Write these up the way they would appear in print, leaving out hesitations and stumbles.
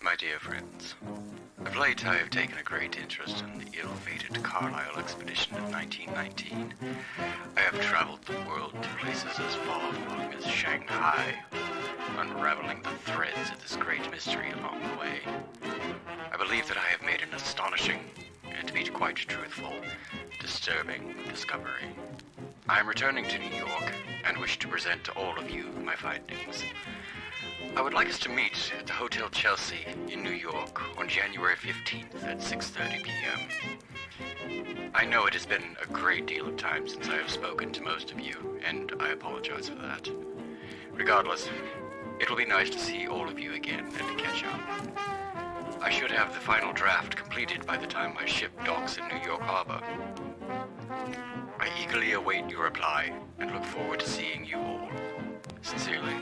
My dear friends, of late I have taken a great interest in the ill-fated Carlisle expedition of 1919. I have traveled the world to places as far-flung as Shanghai, unraveling the threads of this great mystery along the way. I believe that I have made an astonishing, and to be quite truthful, disturbing discovery. I am returning to New York and wish to present to all of you my findings. I would like us to meet at the Hotel Chelsea in New York on January 15th at 6:30 p.m. I know it has been a great deal of time since I have spoken to most of you, and I apologize for that. Regardless, it will be nice to see all of you again and to catch up. I should have the final draft completed by the time my ship docks in New York Harbor. I eagerly await your reply and look forward to seeing you all. Sincerely,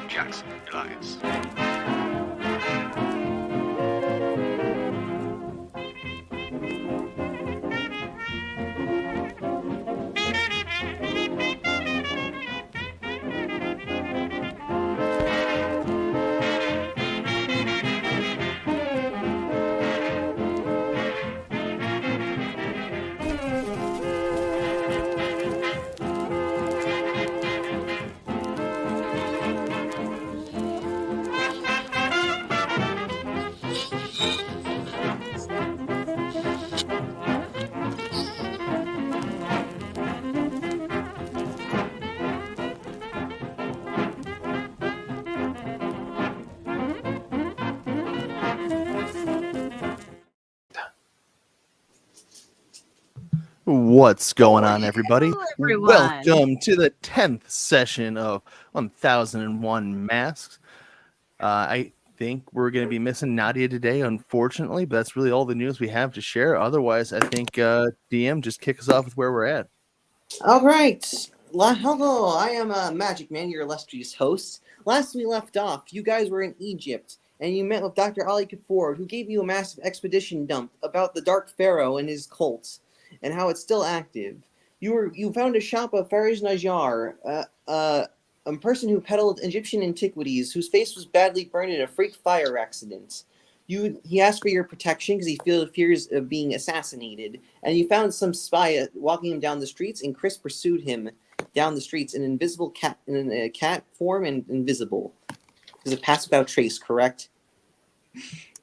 Jackson Elias. What's going on, everybody? Hello, everyone. Welcome to the 10th session of 1001 Masks. I think we're going to be missing Nadia today, unfortunately, but that's really all the news we have to share. Otherwise, I think DM just kick us off with where we're at. All right. Hello, I am Magic Man, your illustrious host. Last we left off, you guys were in Egypt, and you met with Dr. Ali Kapoor, who gave you a massive expedition dump about the Dark Pharaoh and his cult, and how it's still active. You found a shop of Faraj Najjar, a person who peddled Egyptian antiquities, whose face was badly burned in a freak fire accident. He asked for your protection because he fears of being assassinated, and you found some spy walking him down the streets, and Chris pursued him down the streets in an invisible cat, in a cat form and invisible. Does it pass without trace, correct?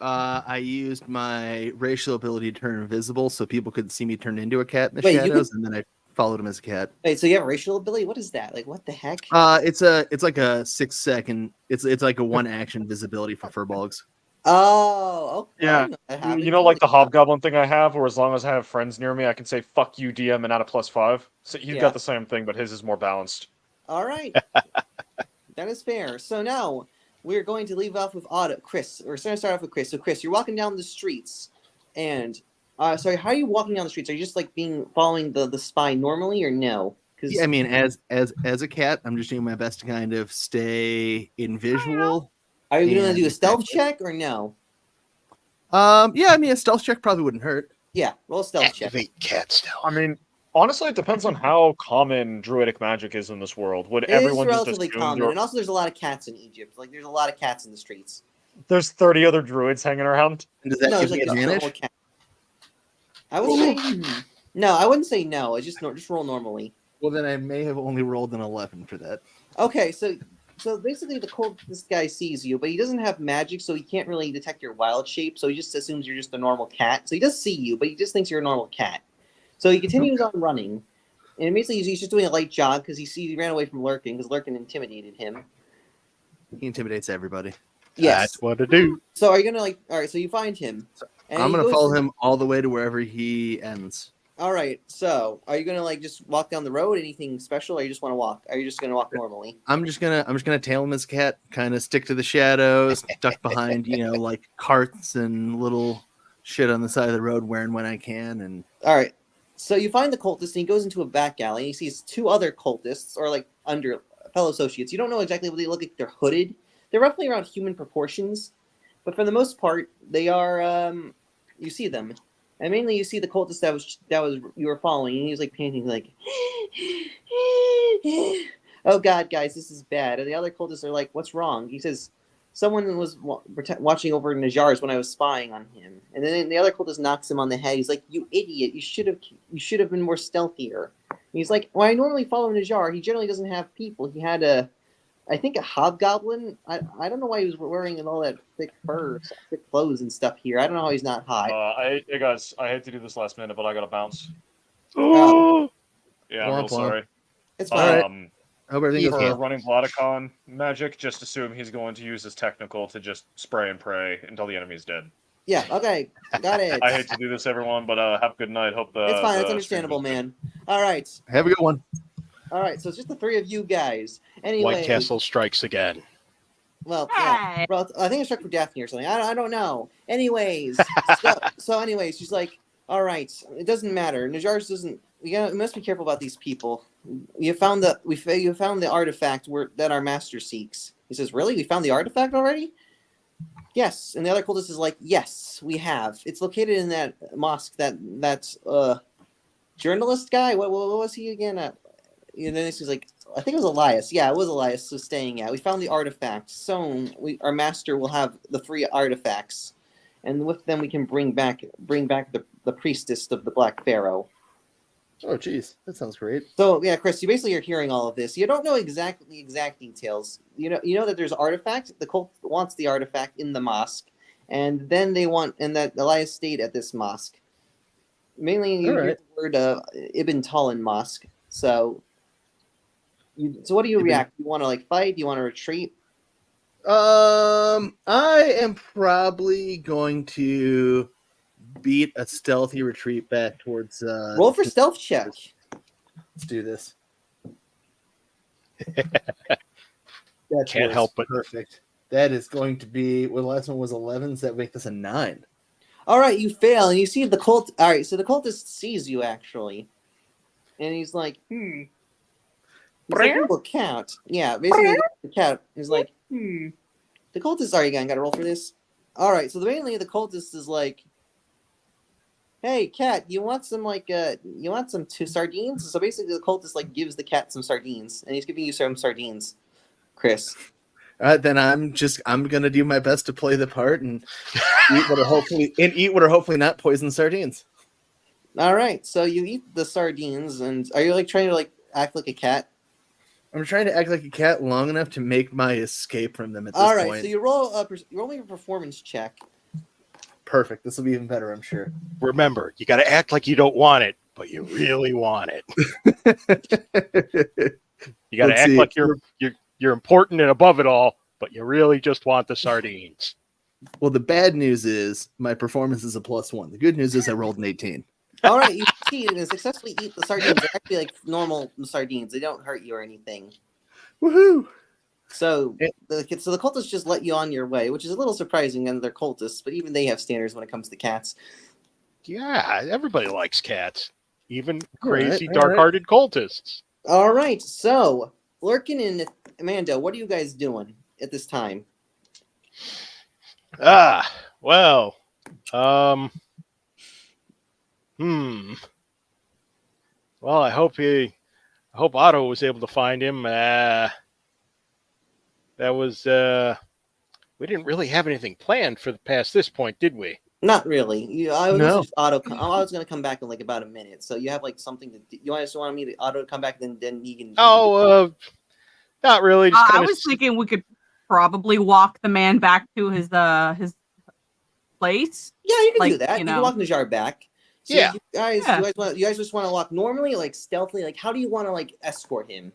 I used my racial ability to turn invisible so people could see me turn into a cat in the shadows, and then I followed him as a cat. Wait, so you have a racial ability? What is that? Like, what the heck? It's like a 6 second. It's like a 1 action visibility for furbolgs. Oh, okay. Yeah. You know, like the hobgoblin thing I have, where as long as I have friends near me, I can say "fuck you, DM" and add a +5. So he's got the same thing, but his is more balanced. All right, that is fair. So now we're going to leave off with Chris. We're going to start off with Chris. So Chris, you're walking down the streets, and sorry, how are you walking down the streets? Are you just like following the spy normally, or no? Yeah, I mean, as a cat, I'm just doing my best to kind of stay in visual. Are you going to do a stealth check or no? Yeah, I mean, a stealth check probably wouldn't hurt. Yeah, roll a stealth check. Activate cat stealth. I mean, honestly, it depends on how common druidic magic is in this world. Would everyone just relatively common, and also there's a lot of cats in Egypt. Like, there's a lot of cats in the streets. There's 30 other druids hanging around. And does that give me advantage? I would say no. I wouldn't say no. Just roll normally. Well, then I may have only rolled an 11 for that. Okay, so basically this guy sees you, but he doesn't have magic, so he can't really detect your wild shape, so he just assumes you're just a normal cat. So he does see you, but he just thinks you're a normal cat. So he continues on running, and basically he's just doing a light jog because he ran away from Lurkin, because Lurkin intimidated him. He intimidates everybody. Yes. That's what to do. So are you going to, alright, so you find him. I'm going to follow him all the way to wherever he ends. All right, so are you gonna just walk down the road? Anything special, or you just want to walk? Are you just gonna walk normally? I'm just gonna tail him as a cat, kind of stick to the shadows, duck behind, like carts and little shit on the side of the road where and when I can. And all right, so you find the cultist, and he goes into a back alley, and he sees 2 other cultists, or like under fellow associates. You don't know exactly what they look like. They're hooded. They're roughly around human proportions, but for the most part, they are. You see them. And mainly, you see the cultist that was you were following, and he's like panting, like, "Oh God, guys, this is bad." And the other cultists are like, "What's wrong?" He says, someone was watching over Najar's when I was spying on him. And then the other cultist knocks him on the head. He's like, "You idiot! You should have been more stealthier." And he's like, "Well, I normally follow Najar. He generally doesn't have people. He had I think a hobgoblin. I don't know why he was wearing all that thick fur, thick clothes and stuff here. I don't know how he's not hot." Hey guys, I hate to do this last minute, but I gotta bounce. Oh, Yeah, I'm real sorry. It's fine. I hope everything goes For well. running Vladicon magic, just assume he's going to use his technical to just spray and pray until the enemy's dead. Yeah, okay. Got it. I hate to do this, everyone, but have a good night. Hope It's fine. It's understandable, man. All right. Have a good one. All right. So it's just the three of you guys. Anyway. White Castle strikes again. Well, yeah. Well, I think it's struck for Daphne or something. I don't know. Anyways. Anyways, she's like, all right. It doesn't matter. Najar's doesn't. We must be careful about these people. You found the artifact that our master seeks. He says, "Really? We found the artifact already?" Yes. And the other cultist is like, "Yes, we have. It's located in that mosque. That journalist guy. What was he again? And then he's like, I think it was Elias. Yeah, it was Elias who's staying at. We found the artifact. So our master will have the 3 artifacts, and with them we can bring back the priestess of the Black Pharaoh." Oh, geez, that sounds great. So yeah, Chris, you basically are hearing all of this. You don't know exact details. You know that there's artifact. The cult wants the artifact in the mosque, and then that Elias stayed at this mosque. Mainly, you hear the word Ibn Talin Mosque. So what do you react? You want to fight? Do you want to retreat? I am probably going to beat a stealthy retreat back towards. Roll for stealth check. Let's do this. Can't help but perfect. That is going to be. Well, the last one was 11. So that makes this a 9. All right, you fail, and you see the cult. All right, so the cultist sees you actually, and he's like, He's like, "Well, cat." Yeah, basically the cat is like, The cultist. Sorry, again, got to roll for this. All right, so mainly the cultist is like, "Hey, cat, you want some sardines?" So basically, the cultist gives the cat some sardines, and he's giving you some sardines, Chris. Then I'm gonna do my best to play the part and eat what are hopefully not poisoned sardines. All right, so you eat the sardines, and are you trying to act like a cat? I'm trying to act like a cat long enough to make my escape from them at this point. All right, so you roll me a performance check. Perfect. This will be even better, I'm sure. Remember, you got to act like you don't want it, but you really want it. You got to act like you're important and above it all, but you really just want the sardines. Well, the bad news is my performance is a +1. The good news is I rolled an 18. All right, you succeed and successfully eat the sardines. They're actually normal sardines. They don't hurt you or anything. Woohoo! So the cultists just let you on your way, which is a little surprising, and they're cultists, but even they have standards when it comes to cats. Yeah, everybody likes cats, even crazy, dark-hearted cultists. All right, so Lurkin and Mando, what are you guys doing at this time? Well, Well, I hope Otto was able to find him. We didn't really have anything planned for past this point, did we? Not really. I was going to come back in about a minute. So you have something to do. You just want me to Otto to come back, then you can. Not really. Just I was thinking we could probably walk the man back to his place. Yeah, you can do that. You can walk Najar back. So yeah. You guys just want to walk normally, stealthily? How do you want to escort him?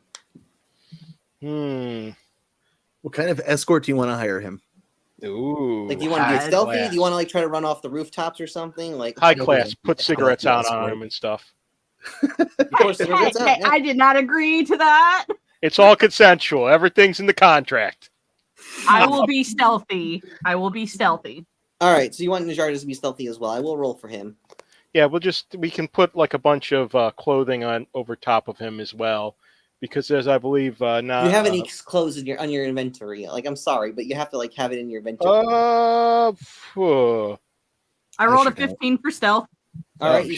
What kind of escort do you want to hire him? Ooh. Do you want to be stealthy? Class. Do you want to try to run off the rooftops or something? High class, put cigarettes out on him and stuff. I did not agree to that. It's all consensual. Everything's in the contract. I will be stealthy. All right, so you want Najar to be stealthy as well. I will roll for him. Yeah, we can put a bunch of clothing on over top of him as well, because as I believe now you have any clothes on your inventory. I'm sorry, but you have to have it in your inventory. I rolled a 15 for stealth. All right,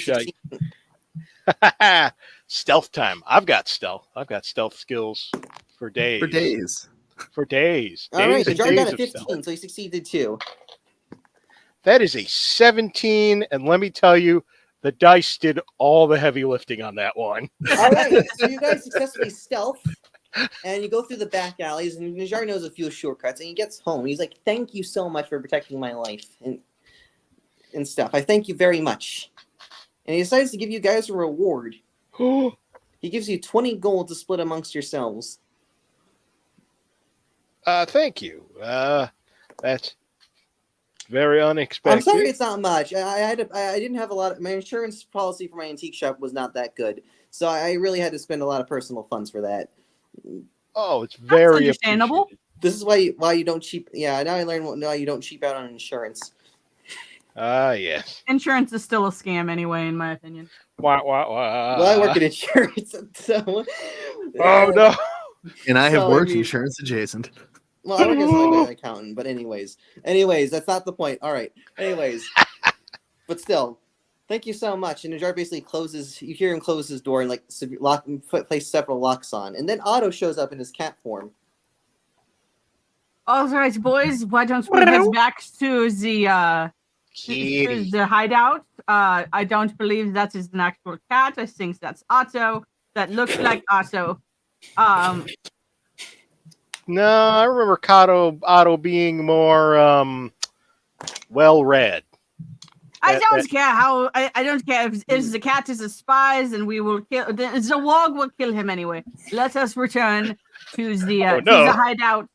stealth time. I've got stealth skills for days. For days. All right, and Najar days got a of 15, stealth. so he succeeded too. That is a 17, and let me tell you, the dice did all the heavy lifting on that one. All right, so you guys successfully stealth, and you go through the back alleys, and Najar knows a few shortcuts, and he gets home. He's like, "Thank you so much for protecting my life and stuff. I thank you very much." And he decides to give you guys a reward. He gives you 20 gold to split amongst yourselves. Thank you. That's very unexpected. I'm sorry, it's not much. I didn't have a lot. My insurance policy for my antique shop was not that good, so I really had to spend a lot of personal funds for that. Oh, it's very understandable. appreciated. This is why you don't cheap. Yeah, now I learned why you don't cheap out on insurance. Yes. Insurance is still a scam anyway, in my opinion. Wah. Well, I work in insurance, so. Oh no. And I have So, worked I mean- insurance adjacent. Well, I work as like an accountant, but anyways, that's not the point. All right. Anyways, but still, thank you so much. And Najar basically closes. You hear him close his door and like place several locks on, and then Otto shows up in his cat form. All right, boys. Why don't we head back to the Kitty. the hideout? I don't believe that is an actual cat. I think that's Otto. That looks like Otto. No, I remember Otto being more well-read. I don't care how. I don't care if the cat is a spy, and we will kill. The warg will kill him anyway. Let us return to the to the hideout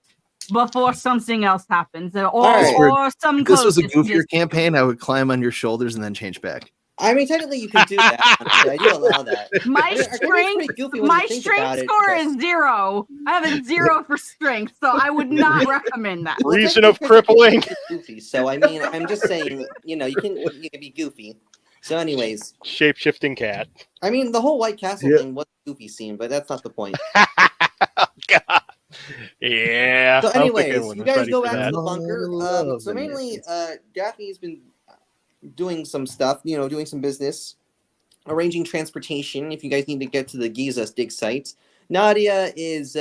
before something else happens, or some. If this was a cultist goofier just- campaign, I would climb on your shoulders and then change back. I mean, technically, you can do that. Honestly. I do allow that. My I mean, it's strength, pretty goofy when my you think strength about it, score but- is 0. I have a 0 for strength, so I would not recommend that. Well, Reason of technically, crippling. it's goofy. So I mean, I'm just saying, you can be goofy. So, anyways, Shape-shifting cat. I mean, the whole White Castle Yeah. thing was a goofy scene, but that's not the point. God. Yeah. So, I don't think anyways, anyone you was guys ready go for back to that. the bunker. Love So the mainly, Nazis. Daphne's been doing some stuff. Doing some business, arranging transportation. If you guys need to get to the Giza dig site, Nadia is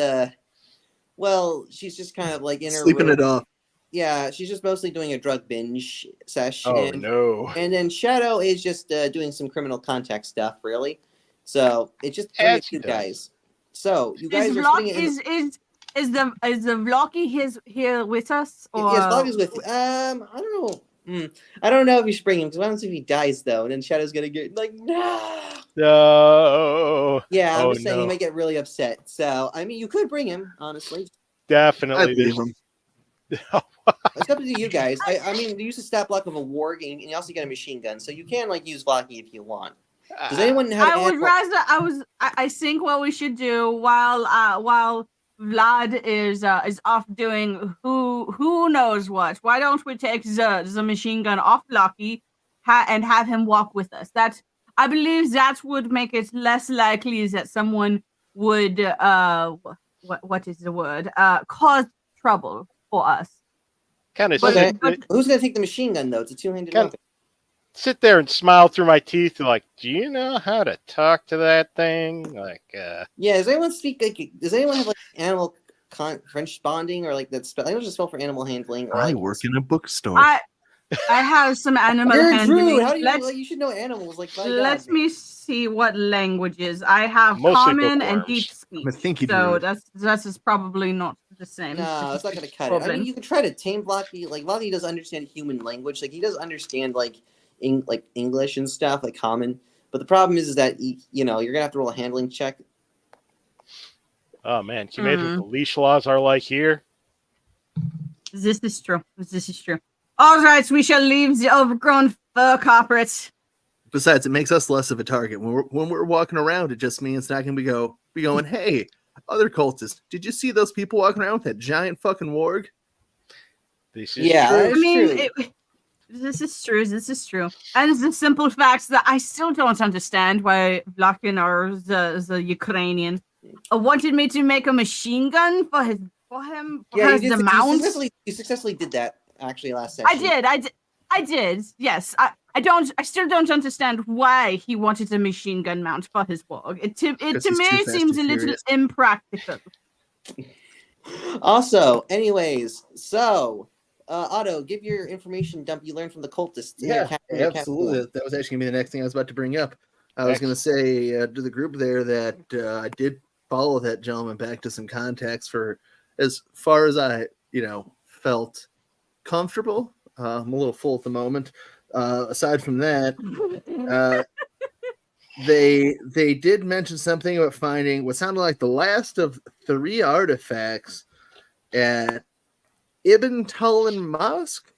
she's just kind of like in her Sleeping room. it off. Yeah, she's just mostly doing a drug binge session. Oh no. And then Shadow is just doing some criminal contact stuff, really. So it's just three As of he you does. guys. So you guys Is are Vlog sitting in. is the Vloggy here with us? Or Yes, Vlog is with you. I don't know. I don't know if you should bring him because I don't see if he dies though, and then Shadow's gonna get like no. No. Yeah, I'm Oh, just saying he no. might get really upset. So I mean, you could bring him, honestly. Definitely. I'd leave him. It's up to you guys. I mean, you use a stat block of a warg, and you also get a machine gun, so you can like use Vlocky if you want. Does anyone have? I would rather. I think what we should do while Vlad is off doing who knows what. Why don't we take the machine gun off Lucky and have him walk with us? I believe that would make it less likely that someone would what is the word cause trouble for us. Kind of Okay. sit, Who's gonna take the machine gun though? It's a two-handed Kind of- weapon. sit there and smile through my teeth like, do you know how to talk to that thing? Like, Yeah. Does anyone speak? Does anyone have like animal French bonding or like that spell? I know there's a spell for animal handling. Or, I like, work in a bookstore. I have some animal You're a handling. druid. How do you Let's- you should know animals? Like, my Let God. me see what languages I have. Mostly Common and bookworms. deep speech. I'm a thinky So druid. that is probably not the same. No, it's not gonna cut it. I mean, you can try to tame Vlocky. Like Vlocky does understand human language. Like he does understand like English and stuff, like common. But the problem is that you're gonna have to roll a handling check. oh man, can you imagine what the leash laws are like here? This is true. This is true. All right, we shall leave the overgrown fur carpet. Besides, it makes us less of a target. When we're walking around, it just means not going to be going, hey, other cultists, did you see those people walking around with that giant fucking warg? This is Yeah, true. I It's mean, true. this is true. This is true. And the simple fact that I still don't understand why Vlakin or the Ukrainian wanted me to make a machine gun for him. Yeah, Because the mount. you successfully did that actually last session. I did. Yes. I still don't understand why he wanted a machine gun mount for his warg. It to Because me he's too fast seems a and little furious. impractical. Also, anyways, so Otto, give your information dump you learned from the cultists. in your Yeah, in your absolutely. capsule. That was actually gonna be the next thing I was about to bring up. I was going to say to the group there that I did follow that gentleman back to some contacts for as far as I, felt comfortable. I'm a little full at the moment. Aside from that, they did mention something about finding what sounded like the last of 3 artifacts at Ibn Tulun Mosque.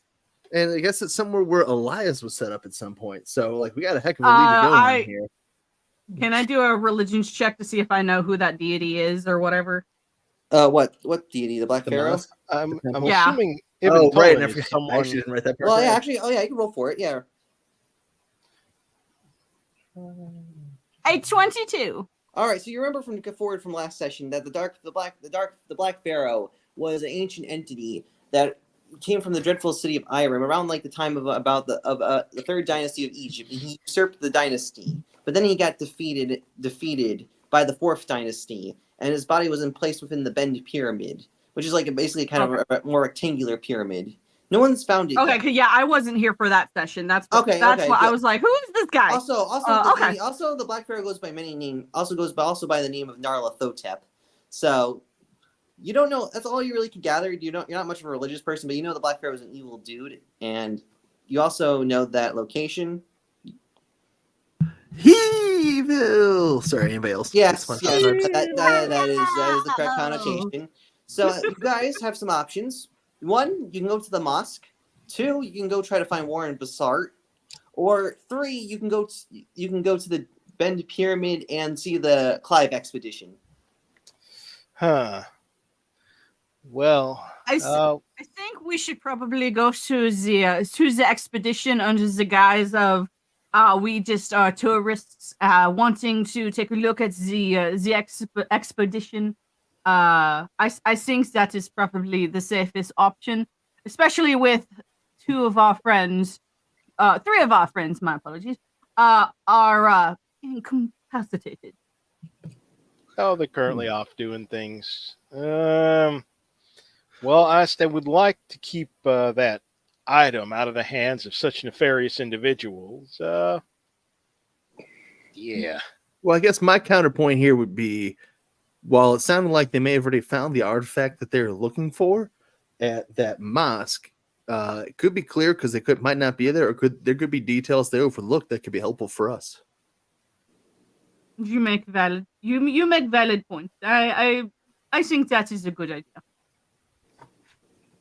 And I guess it's somewhere where Elias was set up at some point. So, like, we got a heck of a lead to go on here. Can I do a religions check to see if I know who that deity is or whatever? What deity? The Black Pharaoh? Mosque? I'm Yeah. assuming Ibn Oh, right. And I Tulun is forgot. I someone. actually didn't write that part Well, yeah, down. actually, you can roll for it. Yeah. A 22. All right, so you remember from last session that the Black Pharaoh was an ancient entity that came from the dreadful city of Irem around like the time of the third dynasty of Egypt, and he usurped the dynasty. But then he got defeated by the fourth dynasty, and his body was placed within the Bend Pyramid, which is like basically kind of a more rectangular pyramid. No one's found it. Okay, yet. I wasn't here for that session. That's what Okay, what good. I was like. Who is this guy? Also, okay. the Black Pharaoh goes by many names. Also goes by the name of Nyarlathotep. So you don't know. That's all you really can gather. You're not much of a religious person, but you know the Black Pharaoh is an evil dude, and you also know that location. Evil. Sorry, anybody else? Yes, that is the correct connotation. So you guys have some options. 1, you can go to the mosque. 2, you can go try to find Warren Bassart. Or 3, you can go to the Bend Pyramid and see the Clive expedition. Huh. Well, I think we should probably go to the expedition under the guise of we just are tourists wanting to take a look at the expedition. I think that is probably the safest option, especially with 2 of our friends, 3 of our friends, my apologies, are incapacitated. oh, they're currently off doing things. Well, I would like to keep that item out of the hands of such nefarious individuals. Yeah. Well, I guess my counterpoint here would be, while it sounded like they may have already found the artifact that they're looking for at that mosque, it could be clear because might not be there, or there could be details they overlooked that could be helpful for us. You make valid points. I think that is a good idea.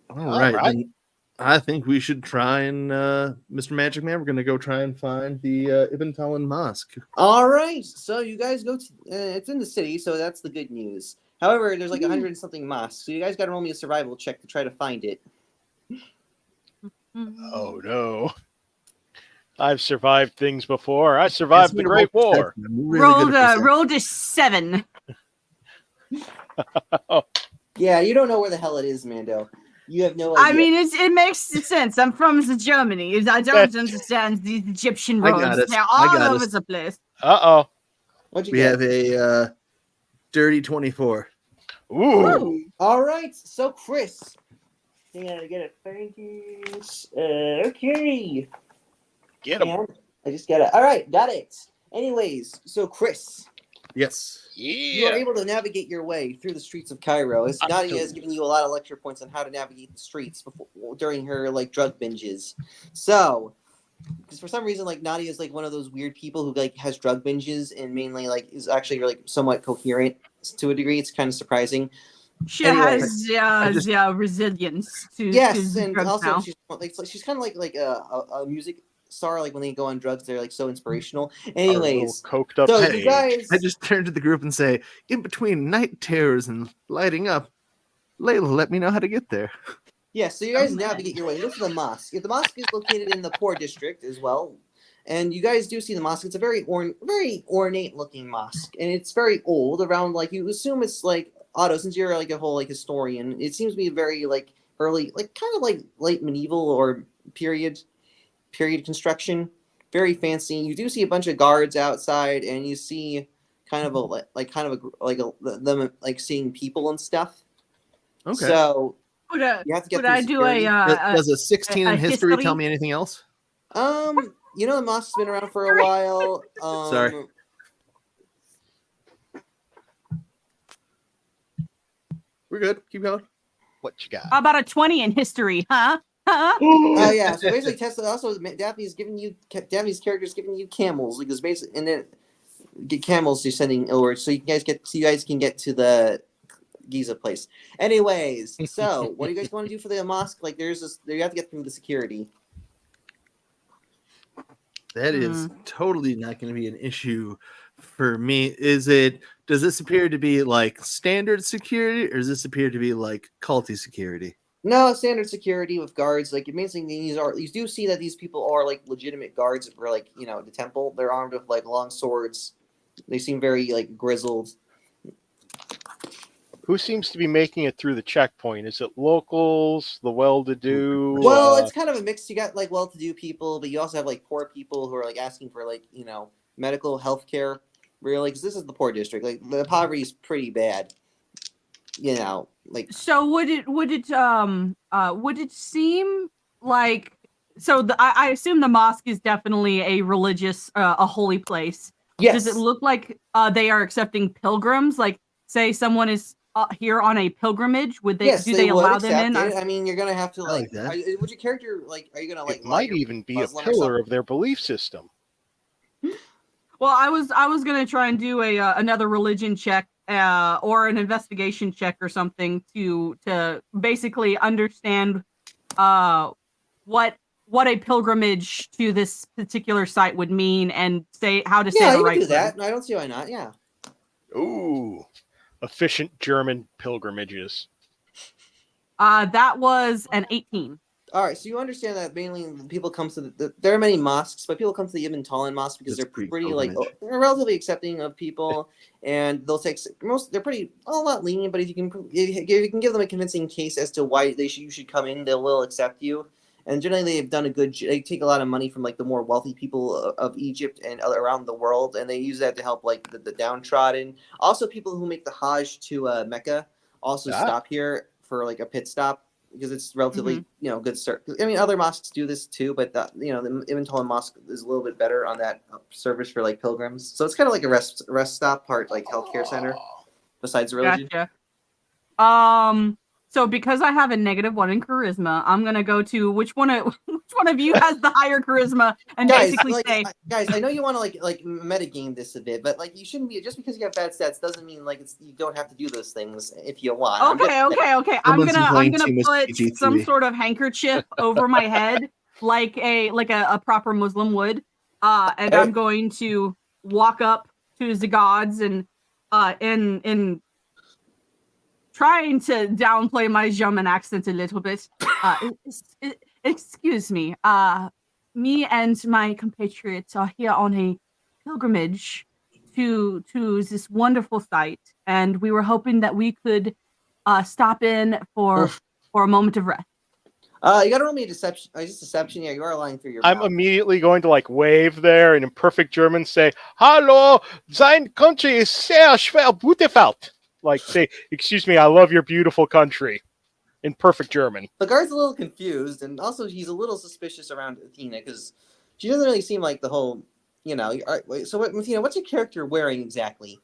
All right. Then I think we should try and, Mr. Magic Man, we're going to go try and find the Ibn Tulun Mosque. All right, so you guys go to it's in the city, so that's the good news. However, there's like 100 and something mosques, so you guys got to roll me a survival check to try to find it. Oh, no. I've survived things before. I survived the Great War. Rolled a 7. Yeah, you don't know where the hell it is, Mando. You have no idea. I mean, it makes sense. I'm from Germany. I don't understand these Egyptian roads. They're all over the place. Uh-oh. What'd you We get? have a dirty 24. Ooh. All right, so Chris. Hang on, I get it. Okay. Get him. I just got it. All right, got it. Anyways, so Chris. Yes. You are able to navigate your way through the streets of Cairo. As Nadia has given you a lot of lecture points on how to navigate the streets during her drug binges. So, because for some reason, Nadia is one of those weird people who has drug binges and mainly is actually somewhat coherent to a degree. It's kind of surprising. She has resilience to and drugs also now. she's kind of like a music star. When they go on drugs, they're so inspirational. Anyways, coked up. So you guys, I just turn to the group and say, in between night terrors and lighting up, Layla, let me know how to get there. Yeah, so you guys navigate your way. Go to the mosque. The mosque is located in the poor district as well. And you guys do see the mosque. It's a very ornate looking mosque. And it's very old, around you assume it's Otto, since you're a whole historian, it seems to be very early, kind of late medieval or period construction. Very fancy. You do see a bunch of guards outside, and you see them seeing people and stuff. Okay. So Would, you have to get would through I do security. Does a 16 a in history tell history? me anything else? The Mosk's been around for a while. Sorry. We're good. Keep going. What you got? How about a 20 in history, huh? Huh? Oh yeah. So basically, Tesla also Daphne's character's giving you camels because basically, and then get camels to sending over so you guys can get to the Giza place. Anyways, so what do you guys want to do for the mosque? Like, you have to get through the security. That is totally not going to be an issue for me. Does this appear to be like standard security, or does this appear to be like culty security? No, standard security with guards. Like, amazing things you do see that these people are like legitimate guards for like, the temple. They're armed with like long swords. They seem very like grizzled. Who seems to be making it through the checkpoint? Is it locals, the well-to-do? Well, it's kind of a mix. You got like well-to-do people, but you also have like poor people who are like asking for like medical health care. Really, because this is the poor district. Like the poverty is pretty bad. Like. So would it seem like I assume the mosque is definitely a religious, a holy place. Yes. Does it look like they are accepting pilgrims? Like, say someone is here on a pilgrimage, would they? Yes, do they allow them in? I mean, you're gonna have to like that. Would your character like? Are you gonna like? It might even be a pillar of their belief system. Well, I was gonna try and do another religion check or an investigation check or something to basically understand what a pilgrimage to this particular site would mean and say how to say the right do thing. that. I don't see why not. Yeah. Ooh, efficient German pilgrimages. That was an 18. All right, so you understand that mainly people come to there are many mosques, but people come to the Ibn Talin mosque because they're pretty like they're relatively accepting of people, and they'll take they're pretty a lot lenient. But if you can give them a convincing case as to why you should come in, they will accept you. And generally, they've done they take a lot of money from like the more wealthy people of Egypt and around the world, and they use that to help like the downtrodden. Also, people who make the Hajj to Mecca also stop here for like a pit stop. Because it's relatively, good service. I mean, other mosques do this too, but the Ibn Talin Mosque is a little bit better on that service for like pilgrims. So it's kind of like a rest stop part, like healthcare center, besides religion. Gotcha. So because I have a -1 in charisma, I'm gonna go to which one of you has the higher charisma and basically say, guys, I know you want to like metagame this a bit, but like you shouldn't be just because you have bad stats doesn't mean like you don't have to do those things if you want. Okay. I'm gonna put some sort of handkerchief over my head like a proper Muslim would, and I'm going to walk up to the gods and in trying to downplay my German accent a little bit. Excuse me. Me and my compatriots are here on a pilgrimage to this wonderful site, and we were hoping that we could stop in for a moment of rest. You gotta roll me a deception. Just deception. Yeah, you are lying through your I'm mouth. immediately going to like wave there and in perfect German say, "Hallo, sein Country is sehr schwer beautiful." Like say, "Excuse me, I love your beautiful country," in perfect German. The guard's a little confused, and also he's a little suspicious around Athena because she doesn't really seem like the whole, So, Athena, what's your character wearing exactly?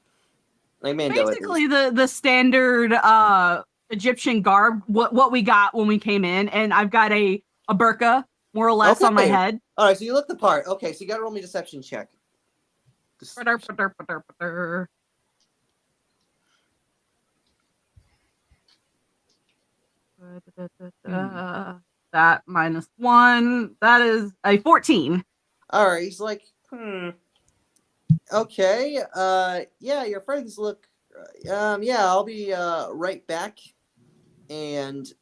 Like Mando, basically the standard Egyptian garb, what we got when we came in, and I've got a burqa more or less on my head. All right, so you look the part. Okay, so you got to roll me a deception check. That -1, that is a 14. All right, he's like, okay, yeah, your friends look, yeah, I'll be right back, and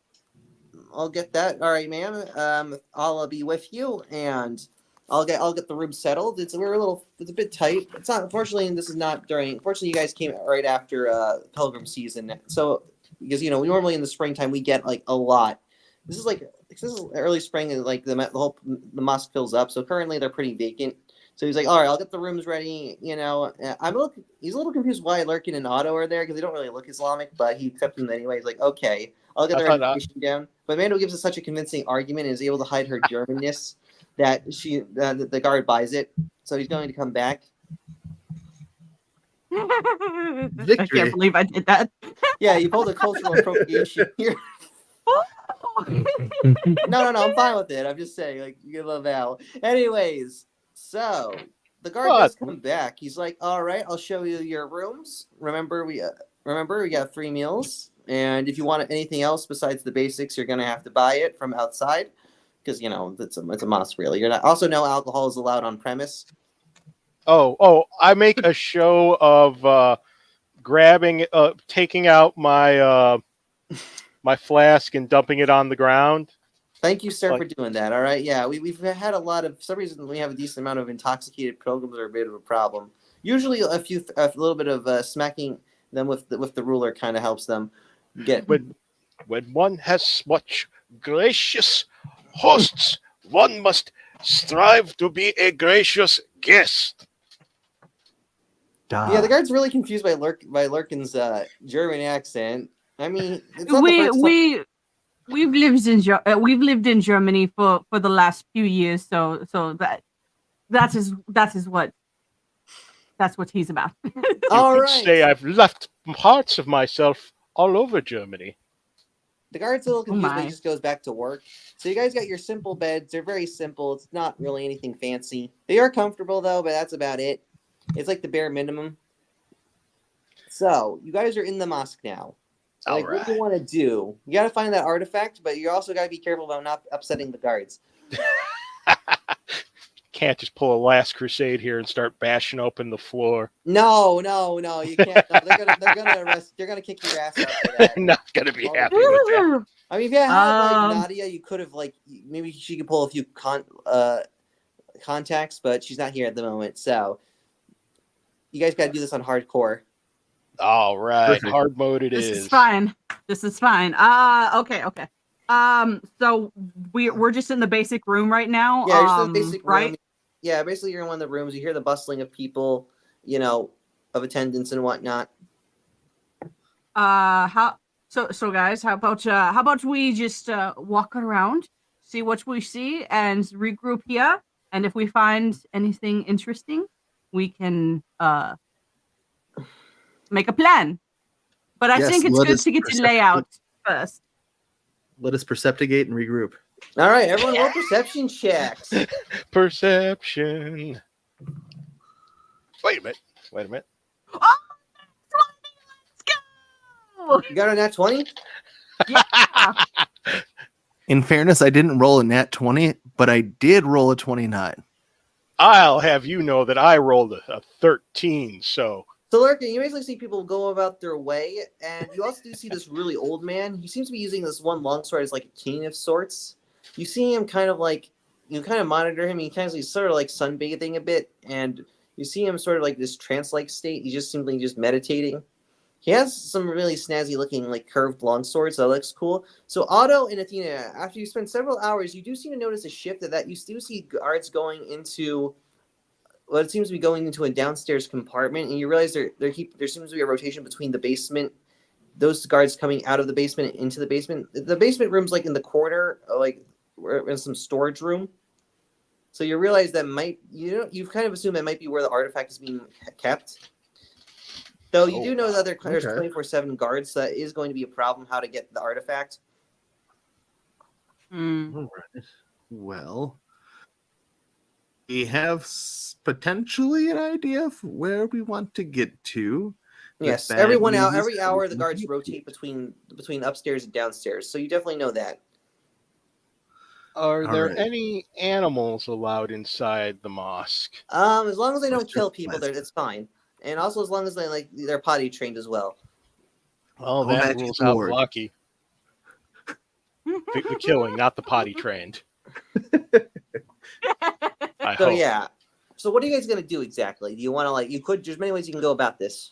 I'll get that. All right, ma'am. I'll be with you, and I'll get the room settled. It's a bit tight. It's not. Unfortunately, this is not during. Unfortunately, you guys came right after pilgrim season, so because normally in the springtime we get like a lot. This is early spring, and like the mosque fills up. So currently they're pretty vacant. So he's like, all right, I'll get the rooms ready. You know, he's a little confused why Lurkin and Otto are there because they don't really look Islamic, but he accepts them anyway. He's like, okay, I'll get their information down. But Mando gives us such a convincing argument and is able to hide her Germanness that the guard buys it. So he's going to come back. I can't believe I did that. Yeah, you pulled a cultural appropriation here. No, I'm fine with it. I'm just saying, like, you give a vow. Anyways, so the guard does come back. He's like, all right, I'll show you your rooms. Remember, we got free meals. And if you want anything else besides the basics, you're going to have to buy it from outside. Because, you know, it's a mosque, really. You're not. Also, no alcohol is allowed on premise. Oh, I make a show of taking out my my flask and dumping it on the ground. Thank you, sir, for doing that. All right, yeah, we've had a lot of. For some reason, we have a decent amount of intoxicated pilgrims are a bit of a problem. Usually, a little bit of smacking them with the ruler kind of helps them get. When one has such gracious hosts, one must strive to be a gracious guest. Yeah, the guard's really confused by Lurkin's German accent. I mean, it's not we've lived in Germany for the last few years, so that's what he's about. All right. Say I've left parts of myself all over Germany. The guard's a little confused, but he just goes back to work. So you guys got your simple beds. They're very simple. It's not really anything fancy. They are comfortable though, but that's about it. It's like the bare minimum. So you guys are in the mosque now. So, like, what do you want to do? You got to find that artifact, but you also got to be careful about not upsetting the guards. Can't just pull a Last Crusade here and start bashing open the floor. No, you can't. No, they're gonna arrest. They're gonna kick your ass out for that. Not gonna be happy with that. I mean, if you had like Nadia, you could have maybe she could pull a few contacts, but she's not here at the moment. So you guys got to do this on hardcore. All right, perfect. Hard mode it is. This is fine. Okay. So we're just in the basic room right now. Yeah, just in the basic room. Right? Yeah, basically you're in one of the rooms. You hear the bustling of people, you know, of attendance and whatnot. So guys, how about we just walk around, see what we see, and regroup here. And if we find anything interesting, we can make a plan. But I think it's good to get the layout first. Let us perceptigate and regroup. All right, everyone, roll perception checks. Perception. Wait a minute. Oh, let's go! You got a nat 20? Yeah. In fairness, I didn't roll a nat 20, but I did roll a 29. I'll have you know that I rolled a 13, so... So, Lurkin, you basically see people go about their way, and you also do see this really old man. He seems to be using this one longsword as like a cane of sorts. You see him kind of monitor him. He's sort of like sunbathing a bit, and you see him sort of like this trance-like state. He's just simply meditating. He has some really snazzy looking like curved longswords, so that looks cool. So Otto and Athena, after you spend several hours, you do seem to notice a shift that you do see guards going into what it seems to be going into a downstairs compartment, and you realize there seems to be a rotation between the basement, those guards coming out of the basement into the basement. The basement room's like in the corner, like we're in some storage room. So you realize that you've kind of assumed that might be where the artifact is being kept. Though you do know that there's 24/7 guards, so that is going to be a problem how to get the artifact. All right. Well, we have potentially an idea of where we want to get to. Yes, every hour the guards rotate between upstairs and downstairs, so you definitely know that. Are there any animals allowed inside the mosque? As long as they don't kill people, it's fine. And also as long as they're potty trained as well. Oh, that rules out Lucky. The killing, not the potty trained. So what are you guys gonna do exactly? Do you want to there's many ways you can go about this.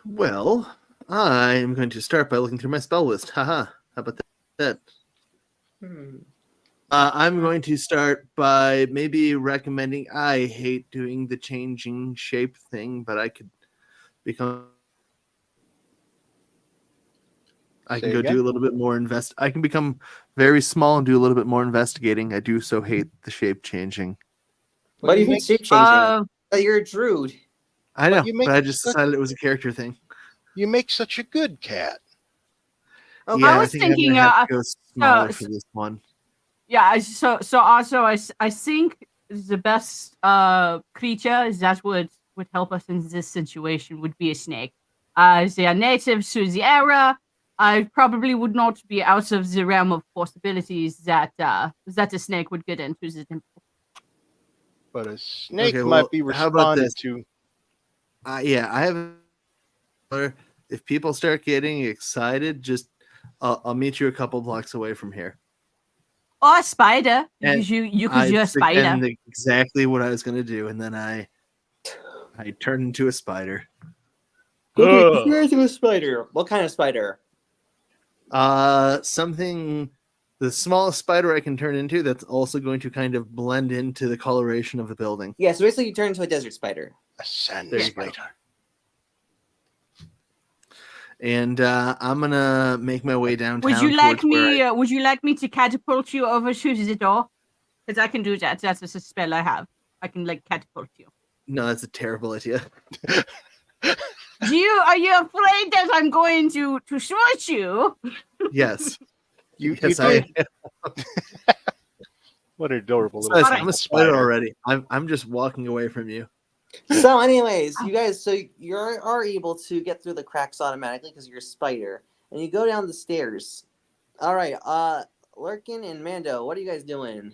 Well, I'm going to start by looking through my spell list. Haha. How about that? I'm going to start by maybe recommending. I hate doing the changing shape thing, but I could become. I can Say go again? do a little bit more I can become very small and do a little bit more investigating. I do so hate the shape changing. What do you mean shape changing? You're a druid. I know, you make but I just such- decided it was a character thing. You make such a good cat. Okay. Yeah, I I was think I'm thinking, gonna have to go smaller for this one. Yeah, so also I think the best creature that would help us in this situation would be a snake. They are native to the area. I probably would not be out of the realm of possibilities that that a snake would get into the temple. But a snake Okay, might well, be how about responded this? to. Yeah, I have. If people start getting excited, just I'll meet you a couple blocks away from here. Or a spider, And because you could do a spider. And exactly what I was gonna do, and then I turned into a spider. Okay, you're into a spider. What kind of spider? Something the smallest spider I can turn into that's also going to kind of blend into the coloration of the building. Yeah, so basically you turn into a desert spider. A sand There you spider. go. And I'm gonna make my way downtown. Would you like me? Would you like me to catapult you over to the door? Because I can do that. That's a spell I have. I can like catapult you. No, that's a terrible idea. Are you afraid that I'm going to shoot you? Yes. Yes, What an adorable little Besides, I'm a spider spider already. I'm just walking away from you. So, anyways, you guys, so you are able to get through the cracks automatically because you're a spider, and you go down the stairs. All right, Lurkin and Mando, what are you guys doing?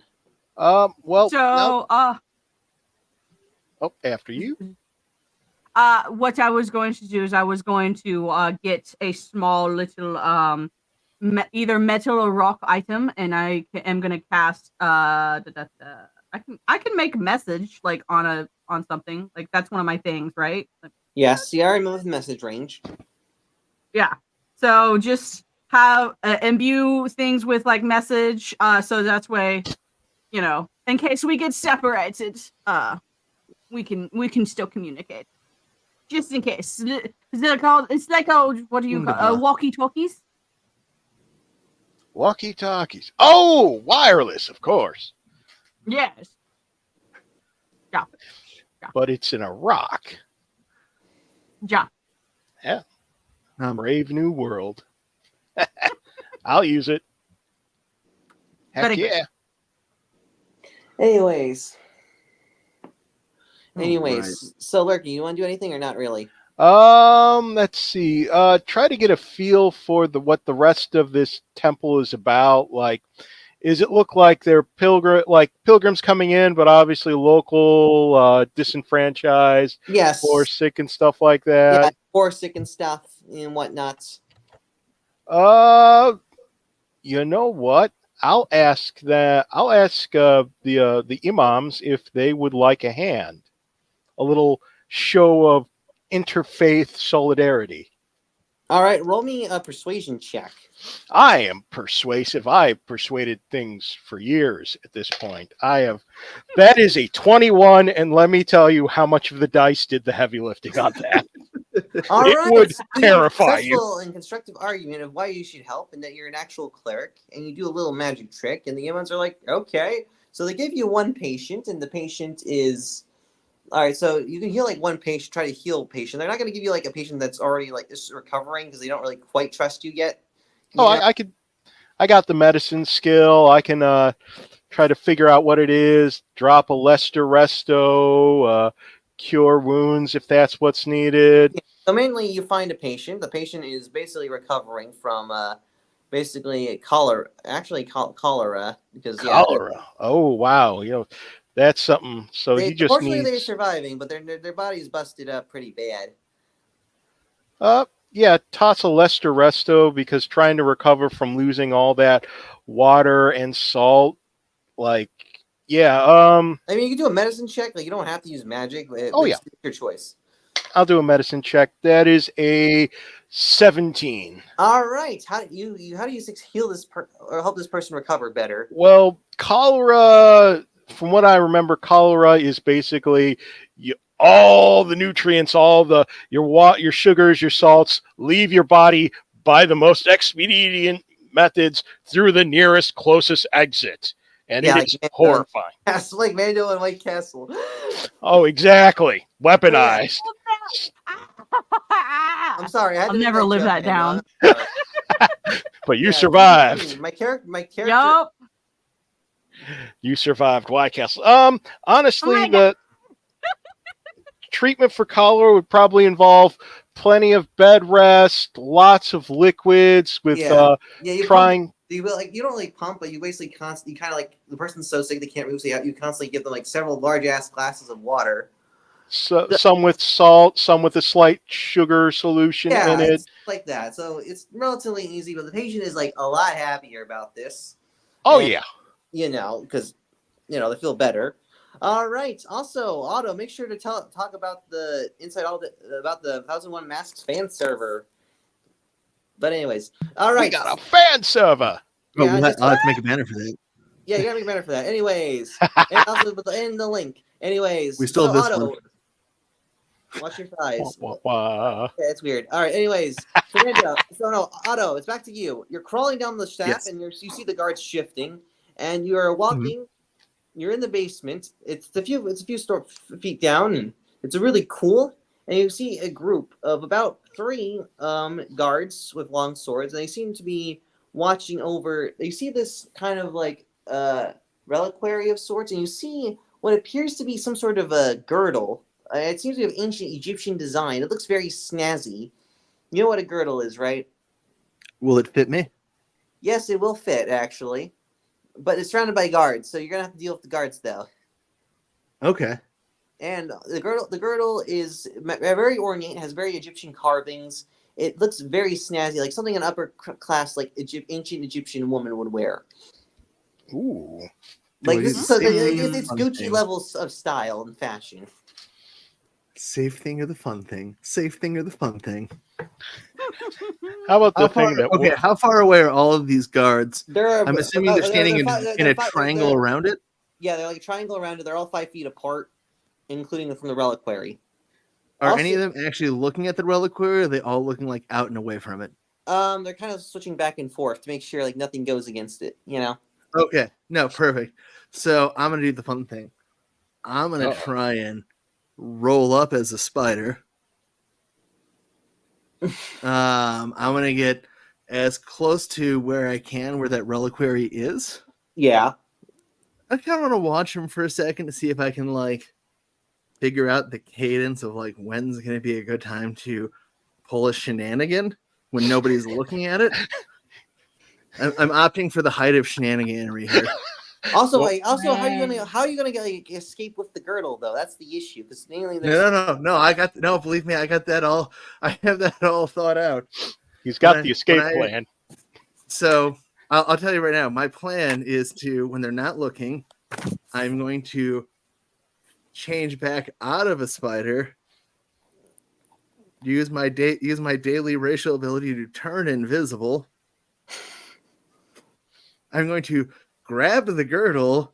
Well, So, after you. what I was going to do is I was going to get a small little either metal or rock item, and I am gonna cast I can make a message like on something, like that's one of my things, right? Like, Yes, you already moved message range. yeah. So just have imbue things with like message, so that's way, in case we get separated, we can still communicate. Just in case. Is it called? It's like what do you call walkie-talkies? Walkie-talkies. Oh, wireless, of course. Yes. Yeah. But it's in a rock. Yeah. Yeah. Brave new world. I'll use it. Heck Very good. yeah. Anyways, Right. so Lurky, you want to do anything or not really? Let's see. Try to get a feel for what the rest of this temple is about. Like, is it look like they're pilgrims coming in, but obviously local, disenfranchised, Yes. poor, sick, and stuff like that? Yeah, poor, sick, and stuff and whatnot. You know what? I'll ask the imams if they would like a hand, a little show of interfaith solidarity. All right, roll me a persuasion check. I am persuasive. I've persuaded things for years at this point. That is a 21, and let me tell you how much of the dice did the heavy lifting on that. All It right, would so you terrify you. successful and constructive argument of why you should help and that you're an actual cleric and you do a little magic trick, and the imams are like, okay. So they give you one patient, and the patient is... All right, so you can heal like one patient, try to heal a patient. They're not going to give you like a patient that's already like just recovering because they don't really quite trust you yet. I got the medicine skill. I can try to figure out what it is, drop a Lester Resto, cure wounds if that's what's needed. Yeah. So mainly you find a patient. The patient is basically recovering from basically cholera. Actually, cholera. Because Cholera. Oh, wow. That's something. So he just fortunately, needs... they're surviving, but their body's busted up pretty bad. Yeah, toss a Lester Resto because trying to recover from losing all that water and salt, I mean, you can do a medicine check. Like you don't have to use magic. Oh, yeah. It's your choice. I'll do a medicine check. That is a 17. All right. How do you heal this or help this person recover better? Well, cholera, from what I remember, cholera is basically all the nutrients, your sugars, your salts leave your body by the most expedient methods through the nearest closest exit. And it is horrifying. It's like Mando and White Castle. Oh, exactly. Weaponized. I'm sorry. I'll never live that down. But you survived. My character. Yup. You survived White Castle. Honestly, the treatment for cholera would probably involve plenty of bed rest, lots of liquids with trying. You don't like pump, but you basically constantly kind of like the person's so sick they can't move, so you constantly give them like several large ass glasses of water. So, some with salt, some with a slight sugar solution in it. Like that. So it's relatively easy, but the patient is like a lot happier about this. Oh, and, yeah. Because they feel better. All right. Also, Otto, make sure to talk about the about the 1001 Masks fan server. But anyways, all right. We got a fan server. Oh, I'll have to make a banner for that. Yeah, you gotta make a banner for that. Anyways, and also in the link. Anyways, we still have this Otto, one. watch your thighs. Yeah, it's weird. All right. Anyways, Otto, it's back to you. You're crawling down the shaft, and you see the guards shifting, and you are walking. Mm-hmm. You're in the basement. It's a few feet down, and it's really cool. And you see a group of about 3 guards with long swords, and they seem to be watching over. You see this kind of like reliquary of sorts, and you see what appears to be some sort of a girdle. It seems to be of ancient Egyptian design. It looks very snazzy. You know what a girdle is, right? Will it fit me? Yes, it will fit, actually. But it's surrounded by guards, so you're going to have to deal with the guards, though. Okay. And the girdle is very ornate, has very Egyptian carvings. It looks very snazzy, like something an upper class, like ancient Egyptian woman would wear. Ooh. Like it's Gucci levels of style and fashion. Safe thing or the fun thing? Safe thing or the fun thing? How about the thing that? Okay, how far away are all of these guards? I'm assuming they're standing in a triangle around it. Yeah, they're like a triangle around it. They're all 5 feet apart, including from the reliquary. Are any of them actually looking at the reliquary, or are they all looking like out and away from it? They're kind of switching back and forth to make sure like nothing goes against it, Okay, no, perfect. So I'm gonna do the fun thing. I'm gonna try and roll up as a spider. I'm gonna get as close to where I can, where that reliquary is. Yeah. I kind of want to watch him for a second to see if I can figure out the cadence of when's going to be a good time to pull a shenanigan when nobody's looking at it. I'm opting for the height of shenaniganery here. Also, how are you gonna escape with the girdle though? That's the issue. Because mainly no. Believe me, I got that all. I have that all thought out. He's got the escape plan. So I'll tell you right now. My plan is to, when they're not looking, I'm going to change back out of a spider. Use my daily racial ability to turn invisible. I'm going to grab the girdle,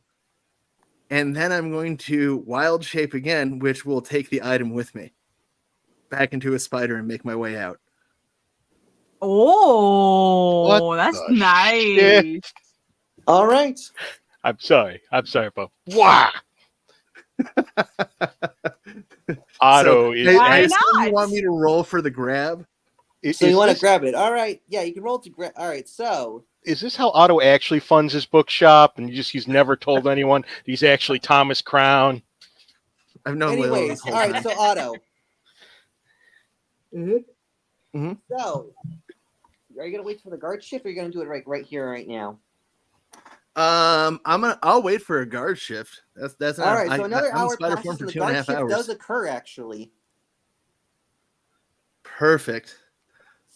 and then I'm going to wild shape again, which will take the item with me back into a spider and make my way out. Oh, that's nice. Shit? All right. I'm sorry, but wow. Otto is. Why not? You want me to roll for the grab? So you want to grab it? All right. Yeah, you can roll to grab. All right. So. Is this how Otto actually funds his bookshop, and he's never told anyone he's actually Thomas Crown? I've known. Anyways, all right. So Otto. Mm-hmm. So, are you gonna wait for the guard shift, or are you gonna do it right here, right now? I'll wait for a guard shift. That's all right. So another hour passes, and the guard shift does occur. Actually. Perfect.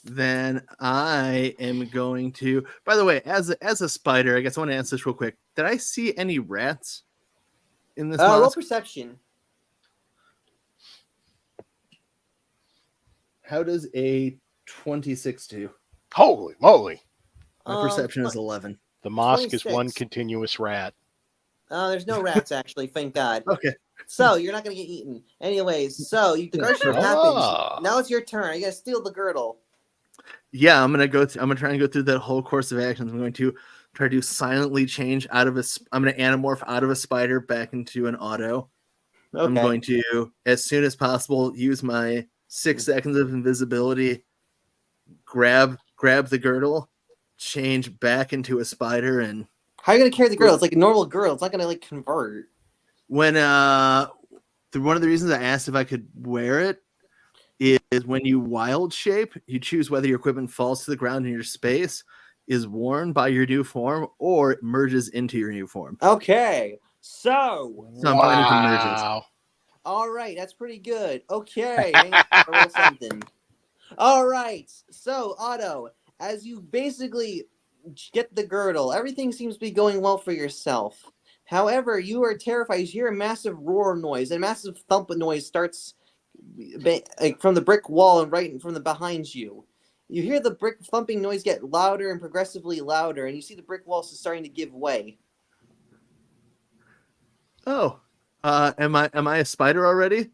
Then I am going to. By the way, as a spider, I guess I want to answer this real quick. Did I see any rats in this? Roll perception. How does a 26 do? Holy moly! My perception is 11. The mosque is one 26. continuous rat. There's no rats actually, thank God. Okay. So you're not gonna get eaten. Anyways, so the guard shift perfect. happens. Ah. Now it's your turn. You gotta steal the girdle. Yeah, I'm gonna try and go through that whole course of actions. I'm going to try to silently change out of I'm gonna anamorph out of a spider back into an auto. Okay. I'm going to, as soon as possible, use my 6 seconds of invisibility, grab the girdle, change back into a spider, and How are you gonna carry the girdle? It's like a normal girdle. It's not gonna like convert. when one of the reasons I asked if I could wear it is when you wild shape, you choose whether your equipment falls to the ground in your space, is worn by your new form, or it merges into your new form. Okay. So I'm fine if it merges. Wow. all right, that's pretty good. Okay, hang on, I'll roll something. All right, so Otto, as you basically get the girdle, everything seems to be going well for yourself. However, you are terrified. You hear a massive roar noise, and a massive thump noise starts from the brick wall and right from the behind you. You hear the brick thumping noise get louder and progressively louder, and you see the brick walls starting to give way. Oh, am I a spider already?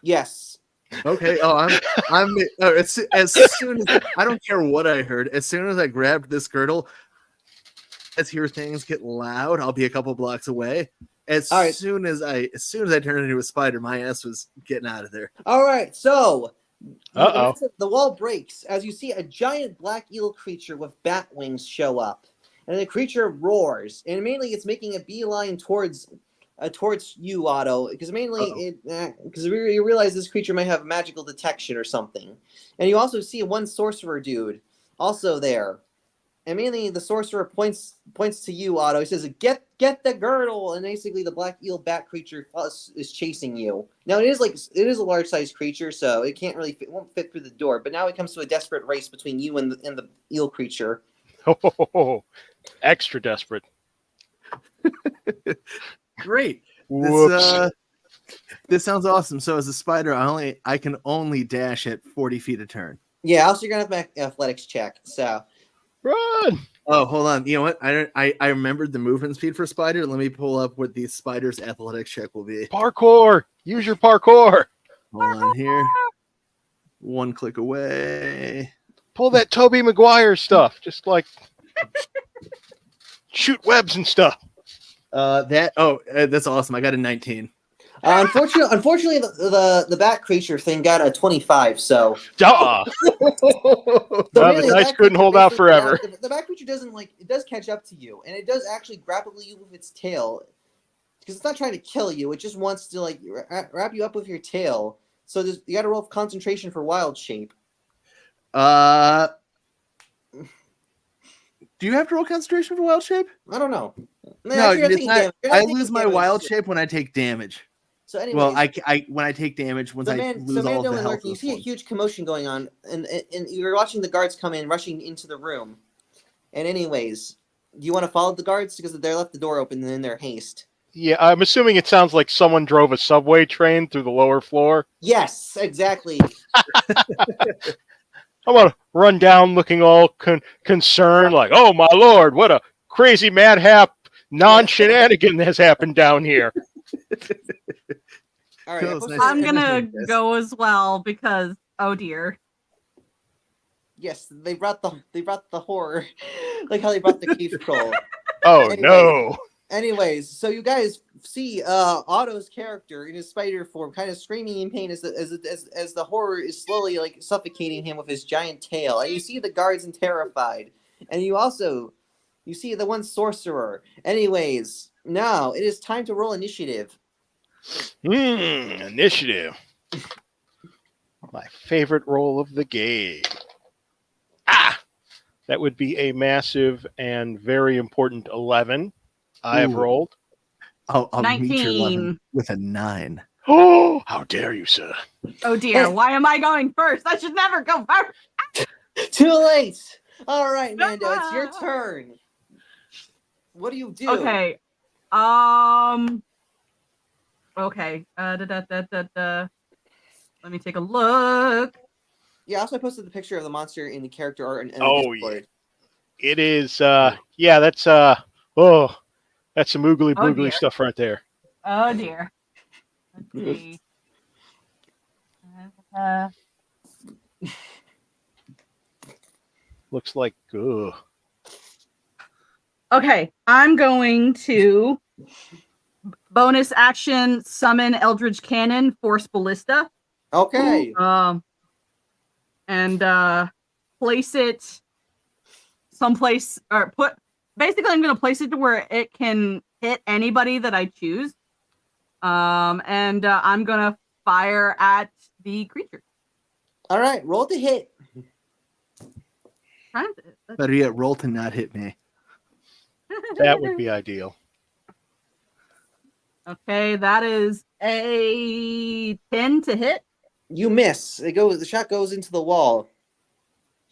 Yes. Okay. Oh, as soon as I don't care what I heard. As soon as I grabbed this girdle, as hear things get loud, I'll be a couple blocks away. As soon as I turn into a spider, my ass was getting out of there. All right, so Uh-oh. the wall breaks as you see a giant black eel creature with bat wings show up, and the creature roars, and mainly it's making a beeline towards you, Otto, because you realize this creature might have magical detection or something, and you also see one sorcerer dude also there. And mainly, the sorcerer points to you, Otto. He says, "Get the girdle!" And basically, the black eel bat creature is chasing you. Now, it is a large sized creature, so it won't fit through the door. But now it comes to a desperate race between you and the eel creature. Oh, extra desperate. Great. Whoops. This sounds awesome. So, as a spider, I can only dash at 40 feet a turn. Yeah. Also, you're gonna have to make an athletics check. So. Run! Oh, hold on. You know what? I remembered the movement speed for spider. Let me pull up what the spider's athletics check will be. Parkour! Use your parkour! Hold on here. One click away. Pull that Tobey Maguire stuff. Just like shoot webs and stuff. That's awesome. I got a 19. Unfortunately, the bat creature thing got a 25. So. The dice couldn't hold out forever. The bat creature it does catch up to you, and it does actually grapple you with its tail, because it's not trying to kill you. It just wants to wrap you up with your tail. So you got to roll concentration for wild shape. Do you have to roll concentration for wild shape? I don't know. No, I lose my wild shape when I take damage. So anyways, well, when I take damage, once I lose all of the health. You see a huge commotion going on, and you're watching the guards come in, rushing into the room. And anyways, do you want to follow the guards because they left the door open in their haste? Yeah, I'm assuming it sounds like someone drove a subway train through the lower floor. Yes, exactly. I want to run down looking all concerned, like, oh my lord, what a crazy madhap non-shenanigan has happened down here. All right, I'm gonna go as well because oh dear. Yes, they brought the horror, like how they brought the cave troll. Oh no. Anyways, so you guys see Otto's character in his spider form, kind of screaming in pain as the horror is slowly suffocating him with his giant tail, and you see the guards and terrified, and you see the one sorcerer. Anyways, now it is time to roll initiative. Initiative. My favorite roll of the game. That would be a massive and very important 11. I have rolled. I'll 19. meet your 11 with a 9. Oh, how dare you, sir? Oh dear, why am I going first? I should never go first. Too late. All right, Mando, it's your turn. What do you do? Okay. Okay. Let me take a look. Yeah, also I posted the picture of the monster in the character art and Oh, the Discord. It is. Yeah, that's. Oh, that's some oogly Oh, boogly dear. stuff right there. Oh dear. Let's see. Uh, Looks like. Ugh. okay, I'm going to bonus action summon Eldritch Cannon, Force Ballista. Okay. And place it someplace or basically I'm gonna place it to where it can hit anybody that I choose. And I'm gonna fire at the creature. All right, roll to hit. Better yet, roll to not hit me. That would be ideal. Okay, that is a 10 to hit. You miss. The shot goes into the wall.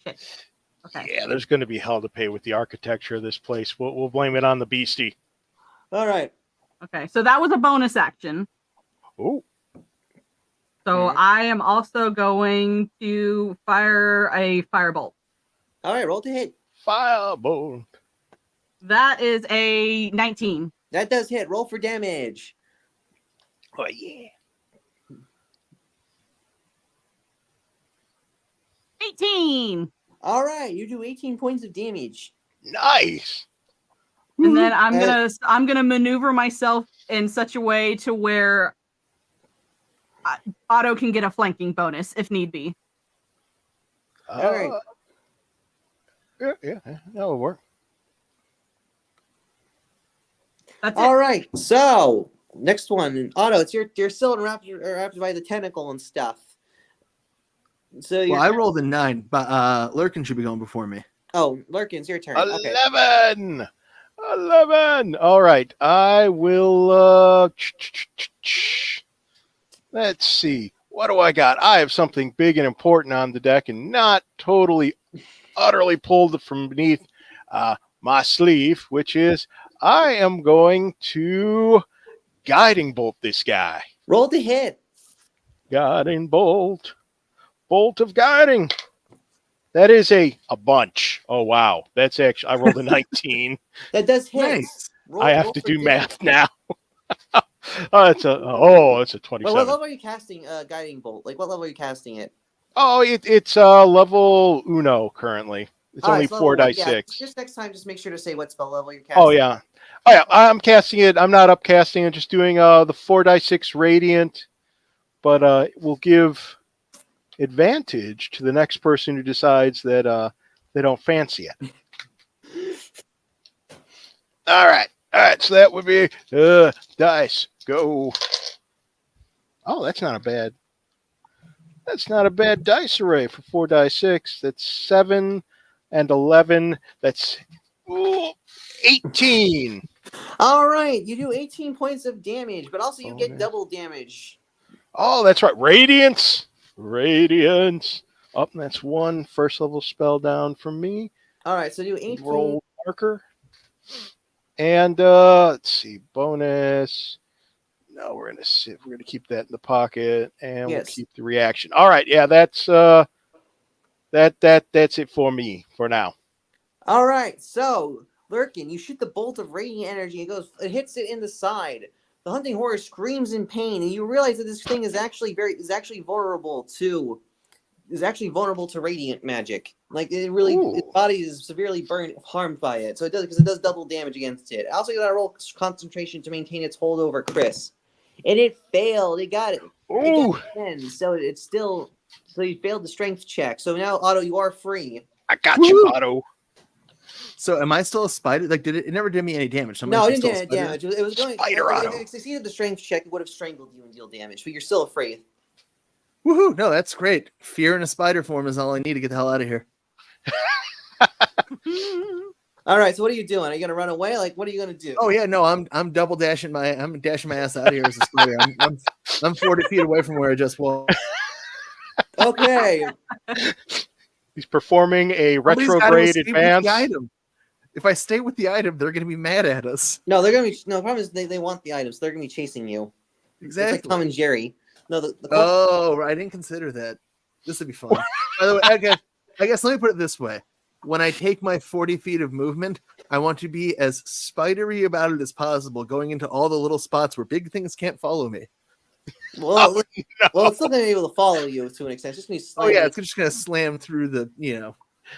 Shit. Okay. Yeah, there's going to be hell to pay with the architecture of this place. We'll blame it on the beastie. All right. Okay, so that was a bonus action. Oh. So I am also going to fire a firebolt. All right, roll to hit. Firebolt. That is a 19. That does hit. Roll for damage. Oh, yeah. 18. All right, you do 18 points of damage. Nice. And then I'm gonna maneuver myself in such a way to where Otto can get a flanking bonus if need be. All right. Yeah, that'll work. That's it. All right, so next one, Otto. It's you're still wrapped by the tentacle and stuff. So I rolled a 9, but Lurkin should be going before me. Oh, Lurkin, it's your turn. 11. Okay. 11. All right, I will. Let's see. What do I got? I have something big and important on the deck, and not totally, utterly pulled from beneath my sleeve, which is I am going to guiding bolt this guy. Roll to hit. Guiding bolt. Bolt of guiding. That is a bunch. Oh, wow. That's actually, I rolled a 19. That does hit. Nice. Roll, I have roll to for do damage. math now. It's a 27. What level are you casting guiding bolt? Like, what level are you casting it? Oh, it's level uno currently. It's only 4 dice 6. Just next time, just make sure to say what spell level you're casting. Oh yeah. I'm casting it. I'm not upcasting it. Just doing the 4 dice 6 radiant, but we'll give advantage to the next person who decides that they don't fancy it. All right. So that would be dice go. Oh, that's not a bad. That's not a bad dice array for 4 dice 6. That's 7 and 11. That's 18. All right, you do 18 points of damage, but also you get double damage. Oh, that's right. Radiance. Oh, that's 1 first level spell down from me. All right, so do 18. Roll marker. And let's see, bonus. No, we're gonna keep that in the pocket, and we'll keep the reaction. All right, yeah, that's that's it for me for now. All right, so Lurkin, you shoot the bolt of radiant energy. It hits it in the side. The hunting horse screams in pain, and you realize that this thing is actually vulnerable to radiant magic. Like its body is severely harmed by it. So it does double damage against it. I also got to roll concentration to maintain its hold over Chris, and it failed. It got it. It got 10, so you failed the strength check. So now Otto, you are free. I got you, Otto. So am I still a spider? Like, it never did me any damage? No, it didn't do any damage. It was going. Spider Otto. If it succeeded the strength check, it would have strangled you and deal damage. But you're still afraid. Woohoo! No, that's great. Fear in a spider form is all I need to get the hell out of here. All right. So what are you doing? Are you gonna run away? Like, what are you gonna do? Oh yeah, no, I'm double dashing I'm dashing my ass out of here as a spider. I'm 40 feet away from where I just was. Okay. He's performing a retrograde advance. If I stay with the item, they're gonna be mad at us. No, they're gonna be. No, the problem is they want the items. They're gonna be chasing you. Exactly. It's like Tom and Jerry. No, Oh, I didn't consider that. This would be fun. By the way, I guess let me put it this way. When I take my 40 feet of movement, I want to be as spidery about it as possible, going into all the little spots where big things can't follow me. Well, well, it's still gonna be able to follow you to an extent. It's just gonna be Oh yeah, slightly- it's just gonna slam through the yeah.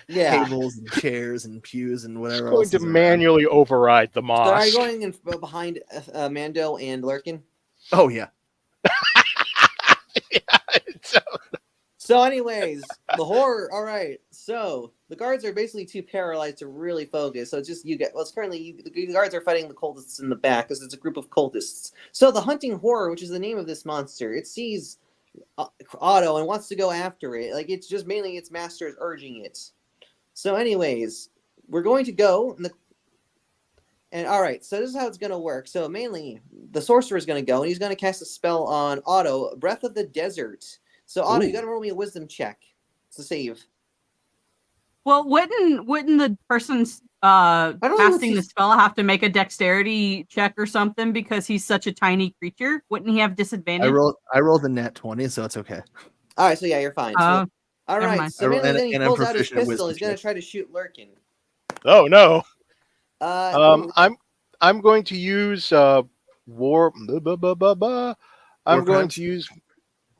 tables and chairs and pews and It's whatever going else. to is around. manually override the So are you mosque. going in behind Mando and Lurkin? Oh yeah. So, anyways, the horror. All right. So the guards are basically too paralyzed to really focus. So it's just you get. Well, it's currently the guards are fighting the cultists in the back because it's a group of cultists. So the hunting horror, which is the name of this monster, it sees Otto and wants to go after it. Like it's just mainly its master is urging it. So, anyways, we're going to go and all right. So this is how it's going to work. So mainly the sorcerer is going to go and he's going to cast a spell on Otto, Breath of the Desert. So Otto, you got to roll me a wisdom check. It's a save. Well, wouldn't the person know casting if the spell have to make a dexterity check or something because he's such a tiny creature? Wouldn't he have disadvantage? I rolled a nat 20, so it's okay. All right, so yeah, you're fine. So, all never right, mind. so mainly then he and I'm pulls out his proficient in pistol. wisdom He's going to checks. try to shoot Lurkin. Oh no. Ooh, I'm going to use war. I'm going crimes? to use.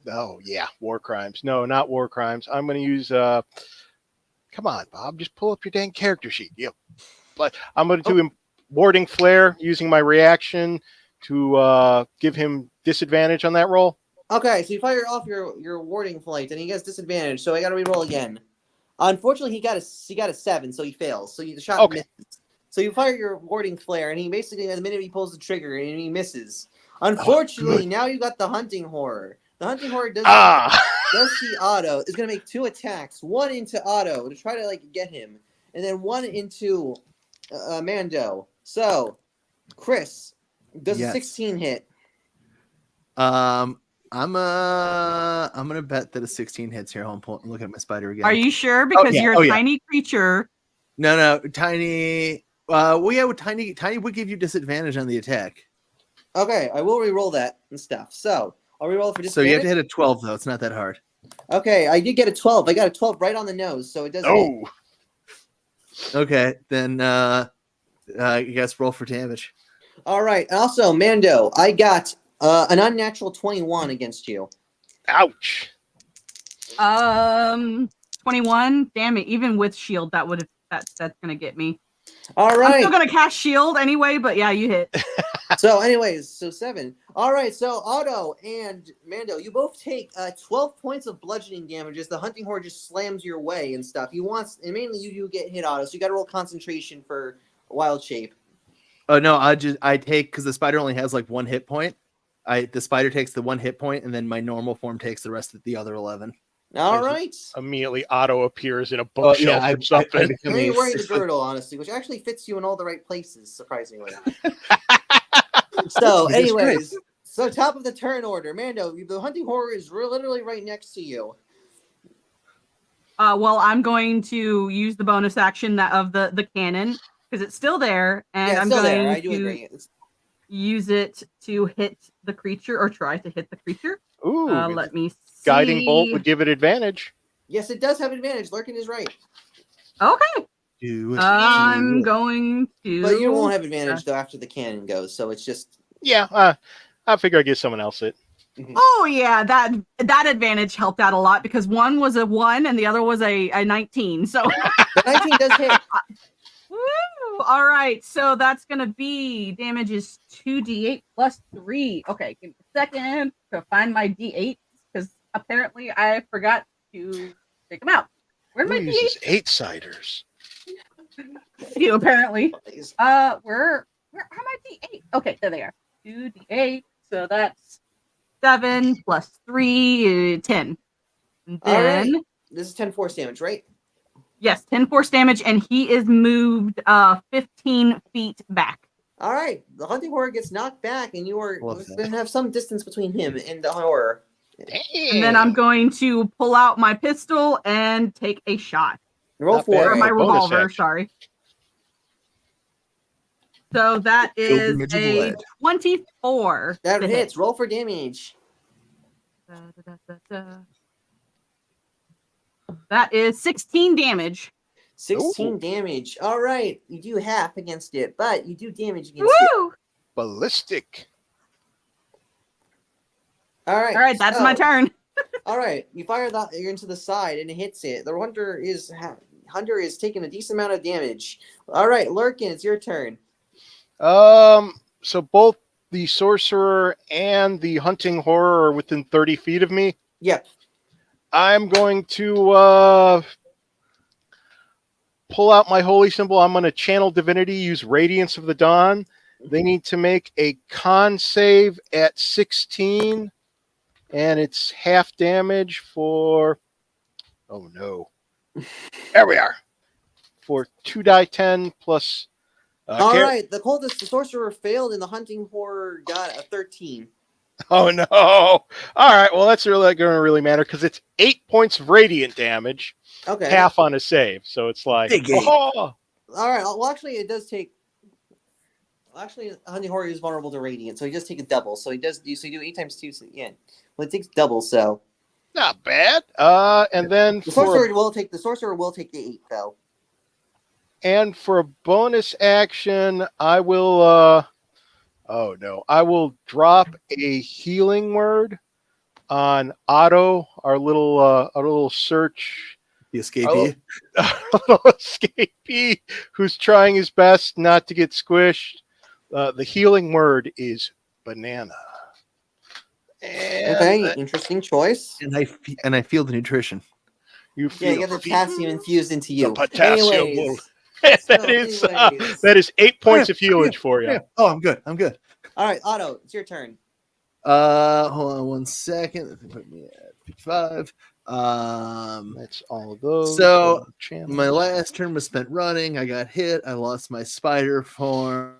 Oh yeah, war crimes. No, not war crimes. I'm going to use. Come on, Bob. Just pull up your dang character sheet. Yep. But I'm going to do warding flare using my reaction to give him disadvantage on that roll. Okay, so you fire off your warding flight, and he gets disadvantage. So I got to re-roll again. Unfortunately, he got a 7, so he fails. So the shot misses. So you fire your warding flare, and he basically, at the minute he pulls the trigger, and he misses. Unfortunately, now you got the hunting horror. The hunting horror does see Otto. Is going to make 2 attacks. One into Otto to try to get him, and then one into Mando. So, Chris, does a 16 hit? I'm gonna bet that a 16 hits here. I'm looking at my spider again. Are you sure? Because you're a tiny creature. No, tiny. With tiny would give you disadvantage on the attack. Okay, I will re-roll that and stuff. So I'll re-roll it for disadvantage. So you have to hit a 12 though. It's not that hard. Okay, I did get a 12. I got a 12 right on the nose, so it doesn't. Oh. Okay, then you guys roll for damage. All right. Also, Mando, I got an unnatural 21 against you. Ouch. 21. Damn it! Even with shield, that's gonna get me. All right. I'm still gonna cast shield anyway, but yeah, you hit. So, anyways, so 7. All right. So Otto and Mando, you both take 12 points of bludgeoning damage as the hunting horde just slams your way and stuff. And mainly you get hit, Otto. So you got to roll concentration for wild shape. Oh no, I take because the spider only has 1 hit point. The spider takes the 1 hit point, and then my normal form takes the rest of the other 11. All right. Immediately, Otto appears in a bookshelf or something. And you're wearing the girdle, honestly, which actually fits you in all the right places, surprisingly. So, anyways, so top of the turn order, Mando, the hunting horror is literally right next to you. Well, I'm going to use the bonus action of the cannon because it's still there, and Yeah, I'm still going there. I do to agree. use it to hit the creature or try to hit the creature. Ooh, Let me see. guiding bolt would give it advantage. Yes, it does have advantage. Lurkin is right. Okay. Do it. I'm going to. But you won't have advantage, though, after the cannon goes, so it's just... Yeah, I figure I'd give someone else it. Oh yeah, that advantage helped out a lot because one was a 1 and the other was a 19. So the 19 does hit. Woo! All right, so that's gonna be damage is 2d8 plus 3. Okay, give me a second to find my d8 because apparently I forgot to take them out. Where are my Who d8s? uses 8-siders? You apparently. Where are my d8? Okay, there they are. 2d8. So that's 7 plus 3, 10. And then, All right. This is 10 force damage, right? yes, 10 force damage, and he is moved 15 feet back. All right. The hunting horror gets knocked back, and you are Love going to have some distance between him and the horror. And then I'm going to pull out my pistol and take a shot. Roll Not for bad. Or it. my Bonus revolver, action. sorry. So that is Pilgrimage of a Lead. 24. That to hit. hits. Roll for damage. That is 16 damage. 16 damage. All right, you do half against it, but you do damage against it. Woo! Ballistic. All right. All right, that's my turn. All right, you fire that into the side and it hits it. The hunter is taking a decent amount of damage. All right, Lurkin, it's your turn. So both the sorcerer and the hunting horror are within 30 feet of me. Yep. I'm going to pull out my holy symbol. I'm going to channel divinity, use Radiance of the Dawn. They need to make a con save at 16, and it's half damage for... Oh, no. There we are. For 2d10 plus... All right, the sorcerer failed, and the hunting horror got a 13. Oh, no. All right, well, that's really going to really matter, because it's 8 points of radiant damage, Okay. half on a save. So it's like... Big eight. Oh! All right, well, actually, it does take... Actually, hunting horror is vulnerable to radiant, so he does take a double. So he does do 8 times 2, so yeah. Well, it takes double, so... Not bad. And then The sorcerer will take the 8, though. And for a bonus action, I will I will drop a healing word on Otto, our little search, The escapee. our little escapee who's trying his best not to get squished. The healing word is banana. And Okay, interesting choice. And I feel the nutrition. you Yeah, you feel got the potassium infused into you. the potassium Anyways, that is 8 points of healage for you. Yeah. Oh, I'm good. all right, Otto, it's your turn. Hold on 1 second. Put me at 55. That's all of those. So, Channels. My last turn was spent running. I got hit. I lost my spider form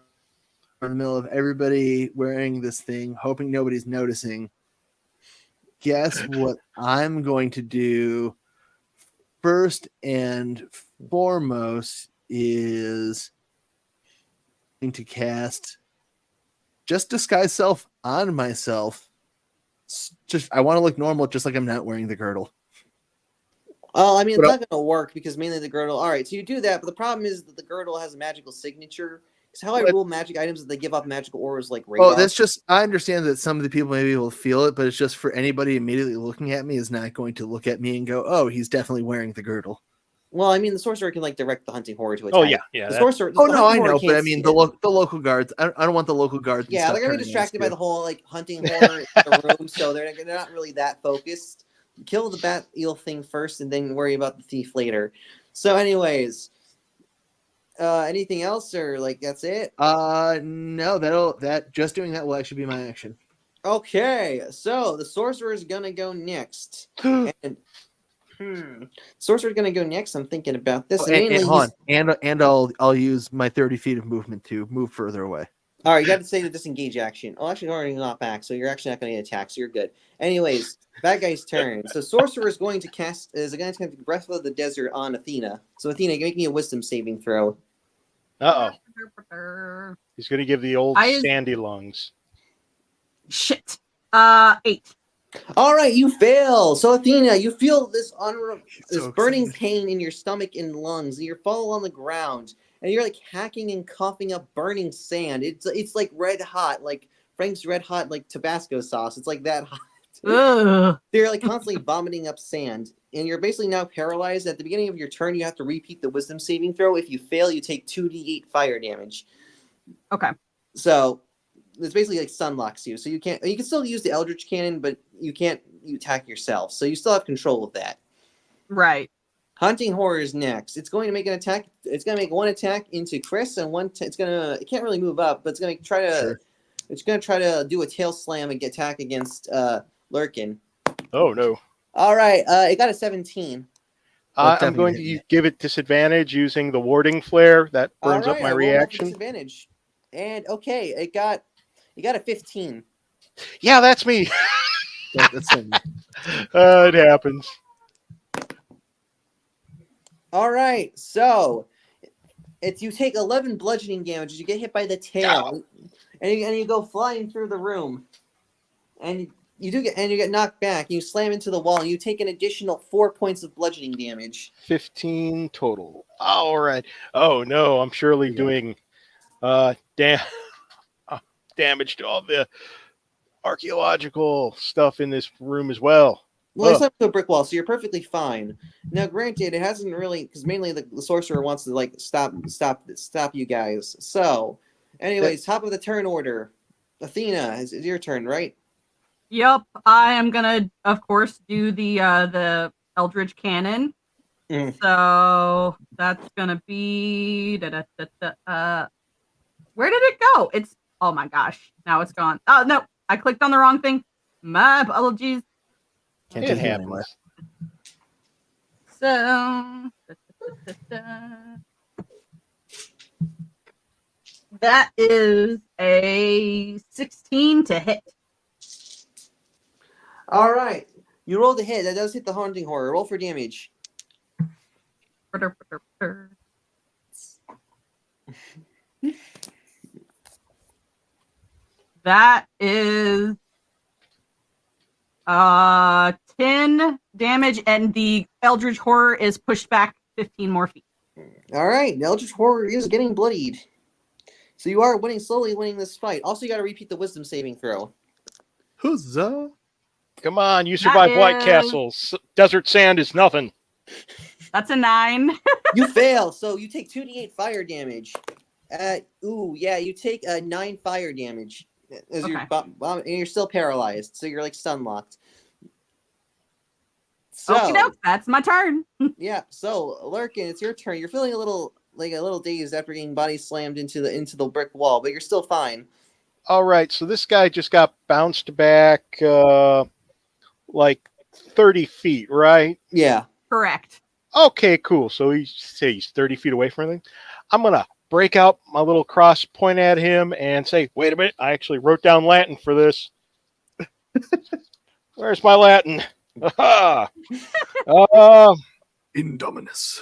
in the middle of everybody wearing this thing, hoping nobody's noticing. Guess what I'm going to do first and foremost is going to cast just disguise self on myself. Just I want to look normal, just like I'm not wearing the girdle. I mean, it's not going to work because mainly the girdle. All right, so you do that, but the problem is that the girdle has a magical signature. Because how I rule magic items is they give off magical auras like radar. Oh, that's just, I understand that some of the people maybe will feel it, but it's just for anybody immediately looking at me is not going to look at me and go, oh, he's definitely wearing the girdle. Well, I mean, the sorcerer can like direct the hunting horror to attack. Oh yeah. The sorcerer. Oh no, I hunting know, horror but I can't mean see the it. local guards. I don't want the local guards. Yeah, they're gonna be distracted by the whole like hunting horror in the room, so they're not really that focused. Kill the bat eel thing first, and then worry about the thief later. So, anyways, anything else, or like that's it? No, that just doing that will actually be my action. Okay, so the sorcerer is gonna go next. And sorcerer's gonna go next. I'm thinking about this. And I'll use my 30 feet of movement to move further away. All right, you got to say the disengage action. Oh, actually, already not back, so you're actually not going to get attacked, so you're good. Anyways, bad guy's turn. So sorcerer is going to cast Breath of the Desert on Athena. So Athena, make me a wisdom saving throw. He's going to give the old sandy lungs. Shit. 8. All right, you fail. So Athena, you feel this burning pain in your stomach and lungs, and you fall on the ground. And you're like hacking and coughing up burning sand. It's like red hot, like Frank's red hot, like Tabasco sauce. It's like that hot. They're like constantly vomiting up sand. And you're basically now paralyzed. At the beginning of your turn, you have to repeat the wisdom saving throw. If you fail, you take 2d8 fire damage. Okay. So it's basically like stun locks you. So you can still use the Eldritch Cannon, but you can't attack yourself. So you still have control of that. Right. Hunting horror is next. It's going to make an attack. It's going to make one attack into Chris, and it can't really move up, but it's going to try to. Sure. It's going to try to do a tail slam and attack against Lurkin. Oh no! All right, it got a 17. I'm going to give it disadvantage using the warding flare. That burns up my reaction. Disadvantage. And okay, it got a 15. Yeah, that's me. That's it happens. All right, so you take 11 bludgeoning damage as you get hit by the tail, and you go flying through the room, and You do get, and you get knocked back. You slam into the wall, and you take an additional 4 points of bludgeoning damage. 15 total. All right. Oh no, I'm surely doing damage to all the archaeological stuff in this room as well. Well, I slept to a brick wall, so you're perfectly fine. Now, granted, it hasn't really, because mainly the sorcerer wants to like stop you guys. So, anyways, top of the turn order. Athena, it's your turn, right? Yep, I am gonna, of course, do the Eldritch Cannon. So that's gonna be where did it go? It's oh my gosh, now it's gone. Oh no, I clicked on the wrong thing. My apologies. Can't It take it happens. anywhere. So that is a 16 to hit. All right. You rolled a hit. That does hit the haunting horror. Roll for damage. That is 10 damage, and the Eldritch Horror is pushed back 15 more feet. All right. The Eldritch Horror is getting bloodied. So you are slowly winning this fight. Also, you got to repeat the wisdom saving throw. Huzzah! Come on, you survived White Castle. Desert sand is nothing. That's a 9. You fail, so you take 2d8 fire damage. You take 9 fire damage. As and you're still paralyzed, so you're like stun locked. So that's my turn. Yeah, so Lurkin, it's your turn. You're feeling a little dazed after getting body slammed into the brick wall, but you're still fine. All right, so this guy just got bounced back like 30 feet, right? Yeah. Correct. Okay, cool. So he's 30 feet away from anything. I'm going to break out my little cross, point at him, and say, wait a minute, I actually wrote down Latin for this. Where's my Latin? Indominus.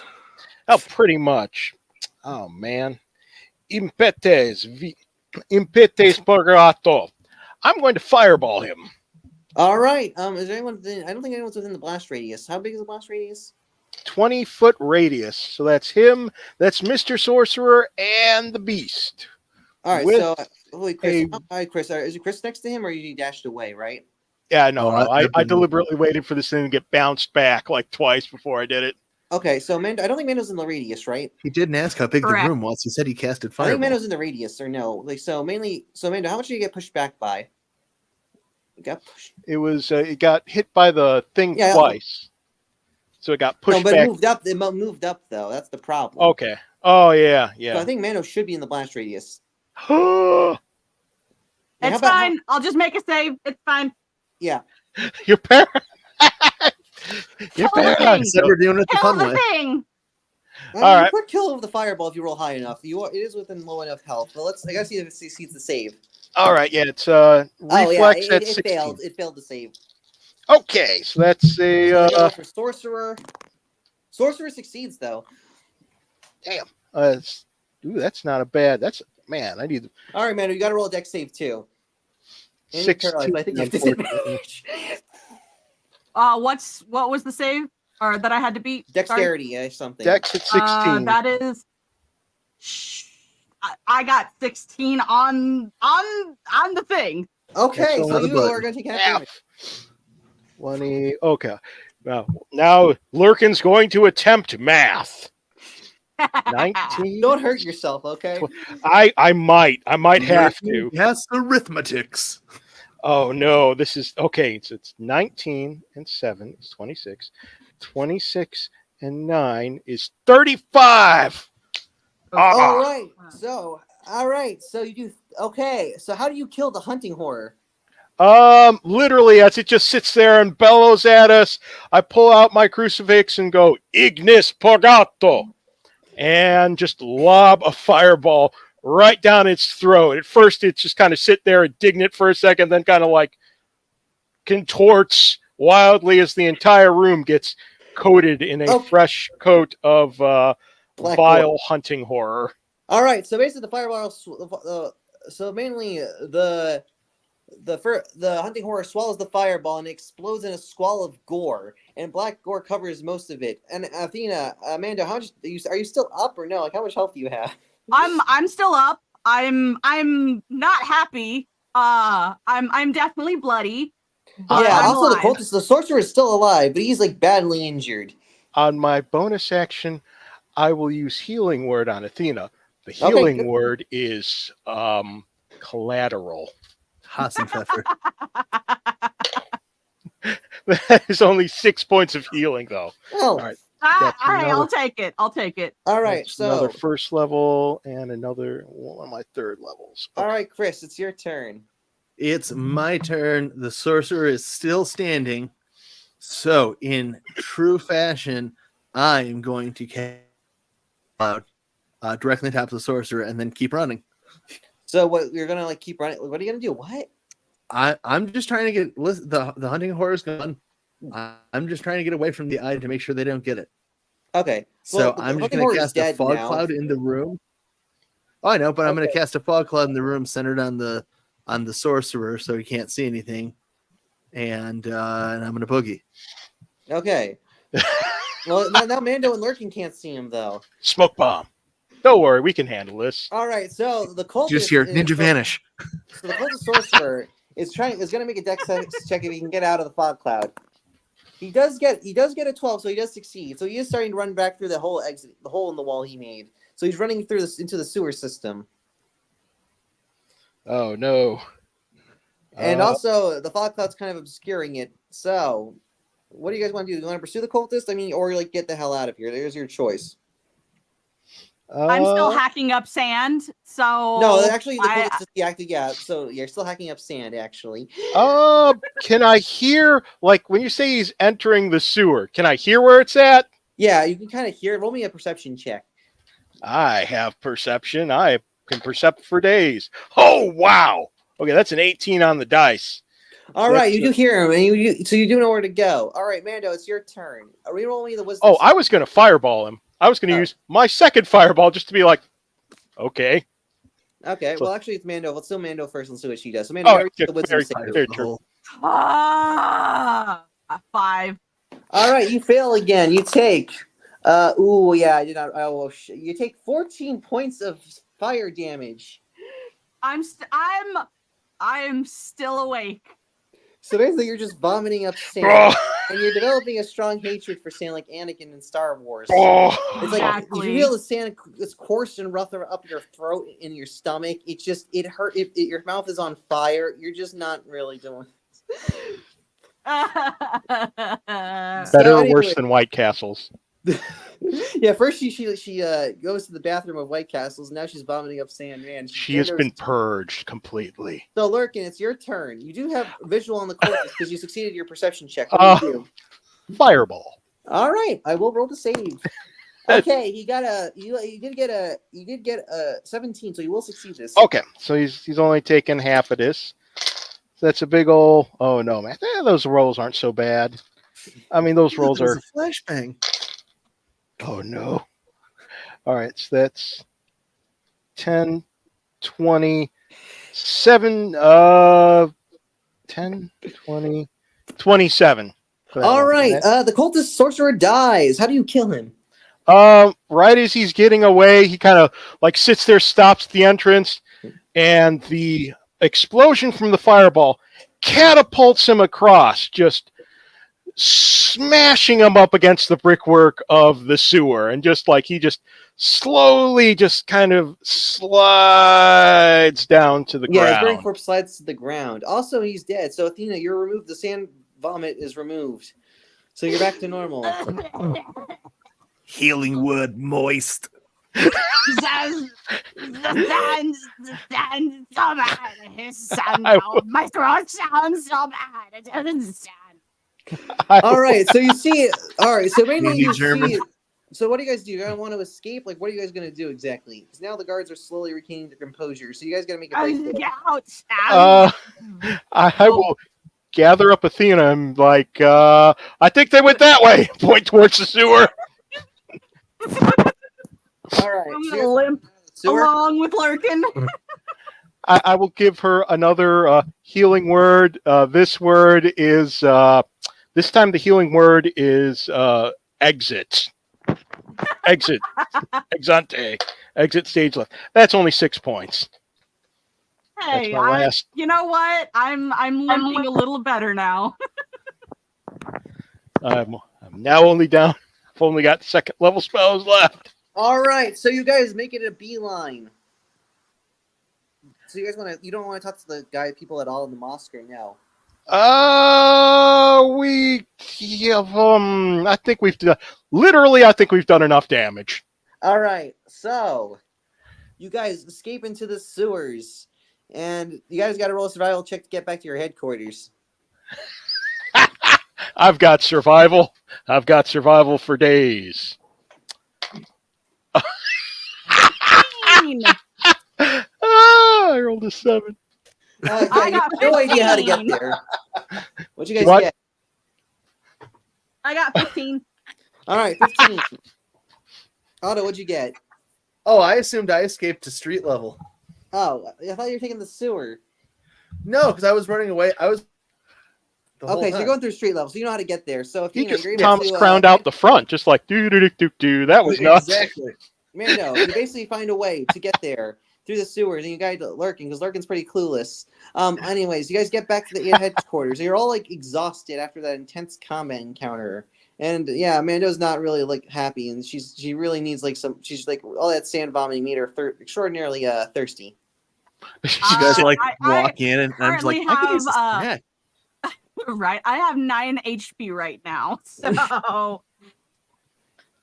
Oh, pretty much. Oh, man. Impetes purgato. I'm going to fireball him. All right. Is there anyone within? I don't think anyone's within the blast radius. How big is the blast radius? 20-foot radius. So that's him. That's Mr. Sorcerer and the Beast. All right. So, wait, Chris. Hi, Chris. Is it Chris next to him, or you dashed away? Right. Yeah, no. I deliberately waited for this thing to get bounced back like twice before I did it. Okay, so Mando, I don't think Mando's in the radius, right? He didn't ask how big the room was. He said he casted fireball. I think Mando's in the radius, or no? Like, so Mando, how much did you get pushed back by? You got pushed. It was it got hit by the thing twice, so it got pushed back. It moved up. It moved up though. That's the problem. Okay. Oh yeah. So I think Mando should be in the blast radius. It's fine. I'll just make a save. It's fine. Yeah. Your parents. Your parents. Said we're doing it the fun way. All right. You could kill with the fireball if you roll high enough. It is within low enough health. But I gotta see if it succeeds the save. All right. Yeah. It's reflex at 16. Failed. It failed to save. Okay. So that's a for sorcerer. Sorcerer succeeds though. Damn. That's not a bad. Man. I need. All right, man. You got to roll a dex save too. 16. I think you have disadvantage. What was the save or that I had to beat? Dexterity or something. Dex at 16. That is. I got 16 on the thing. Okay, so you are going to take half damage. 20. Okay. Now Lurkin's going to attempt math. 19. Don't hurt yourself, okay? I might have to. Yes, arithmetics. Oh no, this is okay. It's 19 and 7 is 26. 26 and 9 is 35. All right. So you do okay. So how do you kill the hunting horror? Literally, as it just sits there and bellows at us, I pull out my crucifix and go ignis purgato, and just lob a fireball right down its throat. At first, it's just kind of sit there indignant for a second, then kind of like contorts wildly as the entire room gets coated in a fresh coat of vile hunting horror. All right, so basically the fireball. So mainly the hunting horror swallows the fireball and explodes in a squall of gore, and black gore covers most of it. And Athena, Amanda, are you still up or no? Like, how much health do you have? I'm still up. I'm not happy. I'm definitely bloody. But Yeah. I'm Also, alive. the sorcerer is still alive, but he's like badly injured. On my bonus action, I will use healing word on Athena. The Okay, healing good. word is collateral. Hassenpfeffer. That is only 6 points of healing, though. Oh, All right. I'll take it. I'll take it. all right. That's So, another first level and another one of my third levels. all right, Chris, it's your turn. It's my turn. The sorcerer is still standing. So, in true fashion, I am going to cast out directly on top of the sorcerer and then keep running. So, what you're gonna like keep running? What are you gonna do? What? I'm just trying to get the hunting horror's gone. I'm just trying to get away from the eye to make sure they don't get it. Okay. So Well, the I'm just hunting going horror to is cast a dead fog now. cloud in the room. Oh, I know, but I'm going to Okay. cast a fog cloud in the room centered on the sorcerer, so he can't see anything, and I'm going to boogie. Okay. Well, now Mando and Lurkin can't see him though. Smoke bomb. Don't worry, we can handle this. All right. So the cultist Just here, is- ninja vanish. So the cultist sorcerer is gonna make a dex check if he can get out of the fog cloud. He does get a 12, so he does succeed. So he is starting to run back through the hole in the wall he made. So he's running through into the sewer system. Oh no. And also the fog cloud's kind of obscuring it. So what do you guys want to do? Do you want to pursue the cultist? I mean, or like get the hell out of here. There's your choice. I'm still hacking up sand, so No, actually the cultist is deactivated. Yeah, so you're still hacking up sand actually. Can I hear, like, when you say he's entering the sewer, can I hear where it's at? Yeah, you can kind of hear it. Roll me a perception check. I have perception. I can percept for days. Oh, wow. Okay, that's an 18 on the dice. All right, you do hear him, and so you do know where to go. All right, Mando, it's your turn. Reroll me the wisdom. Oh, I was going to fireball him. I was going to use my second fireball just to be like, okay. Okay, So- well, actually, it's Mando. Let's do Mando first. Let's see what she does. So, Mando, Oh, the wisdom save. very true. 5. All right, you fail again. You take. Ooh, yeah, I did not. You take 14 points of fire damage. I'm still awake. So basically, you're just vomiting up sand, Oh, and you're developing a strong hatred for sand, like Anakin in Star Wars. oh. It's like Exactly. you feel the sand is coarse and rough up your throat, in your stomach. It hurt. Your mouth is on fire. You're just not really doing. Better So or anyway- worse than White Castles? Yeah, first she goes to the bathroom of White Castles. Now she's vomiting up sand. Man, She has been purged completely. So Lurkin, it's your turn. You do have visual on the cultist because you succeeded your perception check. What do you do? Fireball. All right, I will roll the save. Okay, you did get a 17, so you will succeed this. Okay, so he's only taken half of this. So that's a big old. Oh no, man! Those rolls aren't so bad. I mean, those rolls That was are. a flashbang. Oh no! All right, so that's 10, 20, 7, 10, 20, 27. All right, the cultist sorcerer dies. How do you kill him? Right as he's getting away, he kind of like sits there, stops at the entrance, and the explosion from the fireball catapults him across, just smashing him up against the brickwork of the sewer, and just like he just slowly just kind of slides down to the Yeah, his burning ground. corpse slides to the ground. Also, he's dead. So Athena, you're removed. The sand vomit is removed. So you're back to normal. Healing wood, moist. The sand so bad. His sand, my throat sounds so bad. It doesn't stand. All right, so you see it. All right, so mainly Maybe you German. see it. So what do you guys do? You gonna want to escape? Like, what are you guys gonna do exactly? Because now the guards are slowly regaining their composure. So you guys gotta make a break. Get out. I will gather up Athena and like, I think they went that way. Point towards the sewer. All right, I'm so gonna limp sewer. along with Lurkin. I will give her another healing word. This word is this time the healing word is exit. Exit. Exante. Exit stage left. That's only 6 points. That's Hey, my last. you know what? I'm limping a little better now. I'm now only down. I've only got second level spells left. All right, so you guys make it a beeline. So you guys want to? You don't want to talk to the people at all in the mosque right now. I think we've done. Literally, I think we've done enough damage. All right, so you guys escape into the sewers, and you guys got to roll a survival check to get back to your headquarters. I've got survival. I've got survival for days. I rolled a 7. Yeah, I you got have no idea how to get 15. there. What'd you guys What? get? I got 15. All right, 15. Otto, what'd you get? Oh, I assumed I escaped to street level. Oh, I thought you were taking the sewer. No, because I was running away. I was. Okay, so you're going through street level, so you know how to get there. So if He you know, just you're able Thomas to crowned out the front, just like do. That was nuts. Exactly. Mando, you basically find a way to get there through the sewers, and you guys lurking because Lurkin's pretty clueless. Anyways, you guys get back to the headquarters. You're all like exhausted after that intense combat encounter, and yeah, Mando's not really like happy, and she really needs like she's like all that sand vomiting made her extraordinarily thirsty. You guys like I walk in, and I'm just like, currently I could use a have, snack. Right, I have 9 HP right now, so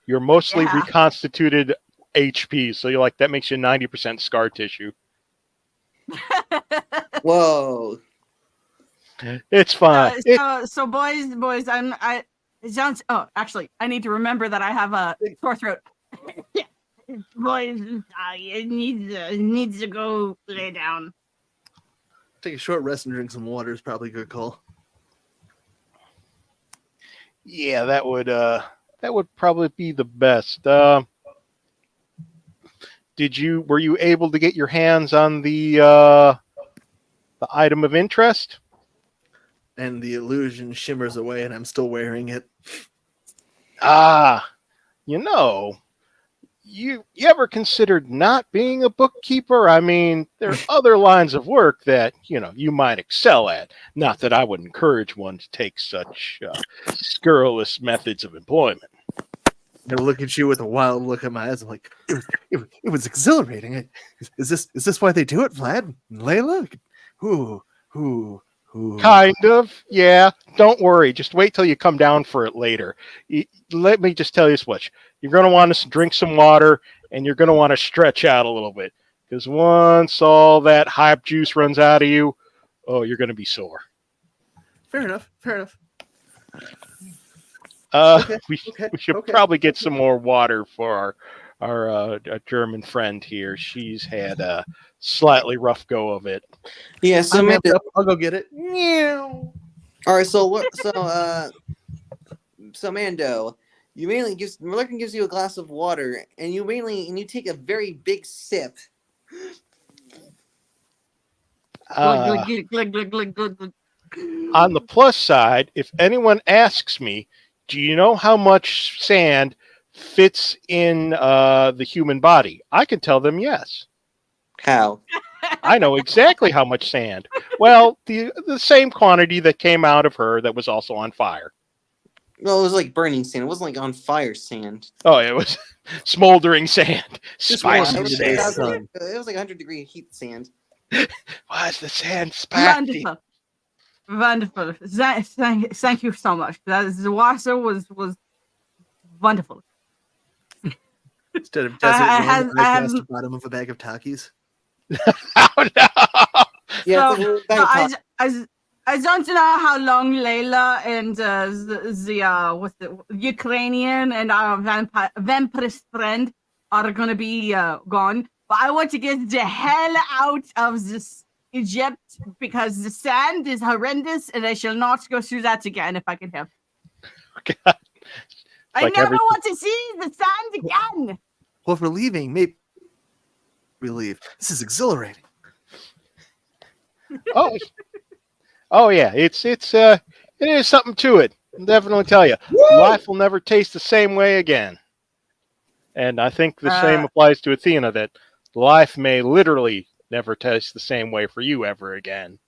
You're mostly Yeah. reconstituted HP, so you're like that makes you 90% scar tissue. Whoa. It's fine. so boys, oh, actually, I need to remember that I have a sore throat. Boys, it needs to go lay down. Take a short rest and drink some water is probably a good call. Yeah, that would probably be the best. Were you able to get your hands on the item of interest? And the illusion shimmers away, and I'm still wearing it. You ever considered not being a bookkeeper? I mean, there are other lines of work that, you might excel at. Not that I would encourage one to take such scurrilous methods of employment. I look at you with a wild look in my eyes. I'm like, it was exhilarating. Is this why they do it, Vlad? Layla? Who? Kind of, yeah. Don't worry. Just wait till you come down for it later. Let me just tell you what. You're going to want to drink some water, and you're going to want to stretch out a little bit. Because once all that hype juice runs out of you, you're going to be sore. Fair enough. We should probably get some more water for our German friend here. She's had a slightly rough go of it. Yeah, so Mando, I'll go get it. all right, so Mando, Lurkin gives you a glass of water, and you take a very big sip. On the plus side, if anyone asks me, do you know how much sand fits in the human body? I can tell them yes. How? I know exactly how much sand. Well, the same quantity that came out of her that was also on fire. Well, it was like burning sand. It wasn't like on fire sand. Oh, it was smoldering sand. Spicy Spicy today's sand. sun. It was like 100-degree heat sand. Why is the sand spicy? Wonderful. Thank you so much. The water was wonderful. Instead of desert I sand, I have- pressed the bottom of a bag of Takis. Oh, no. Yeah, So, it's like I don't know how long Layla and the Ukrainian and our vampirist friend are gonna be gone, but I want to get the hell out of this Egypt because the sand is horrendous, and I shall not go through that again if I can help. God. I Like never everything. want to see the sand again. Well, if we're leaving, maybe we leave. This is exhilarating. Oh, yeah. It is something to it. I'll definitely tell you. Life will never taste the same way again. And I think the same applies to Athena, that life may literally never taste the same way for you ever again.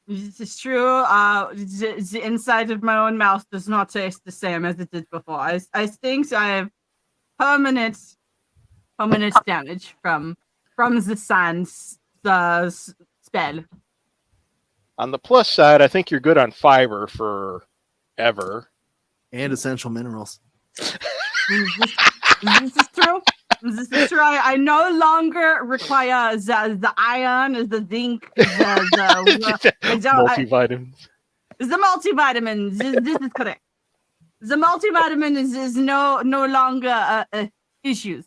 This is true. The inside of my own mouth does not taste the same as it did before. I think I have permanent damage from the sand's spell. On the plus side, I think you're good on fiber forever. And essential minerals. This is true. This is true. I no longer require the iron, the zinc, Multivitamins. The multivitamins. This is correct. The multivitamin is no longer issues.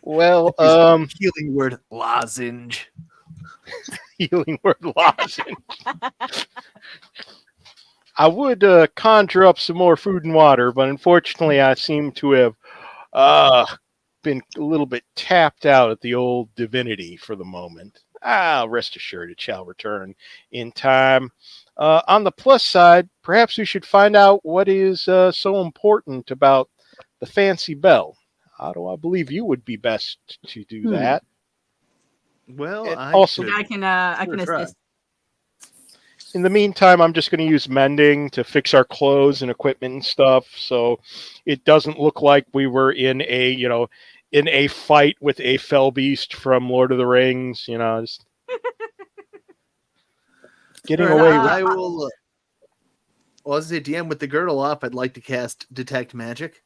Well, Healing word lozenge. healing word lozenge. I would conjure up some more food and water, but unfortunately I seem to have been a little bit tapped out at the old divinity for the moment. Rest assured it shall return in time. On the plus side, perhaps we should find out what is so important about the fancy bell. How do I believe you would be best to do that? Well, And I also- I can assist. In the meantime, I'm just going to use mending to fix our clothes and equipment and stuff, so it doesn't look like we were in a fight with a fell beast from Lord of the Rings. Just getting All away right, with. I will. Well, as a DM with the girdle off, I'd like to cast Detect Magic.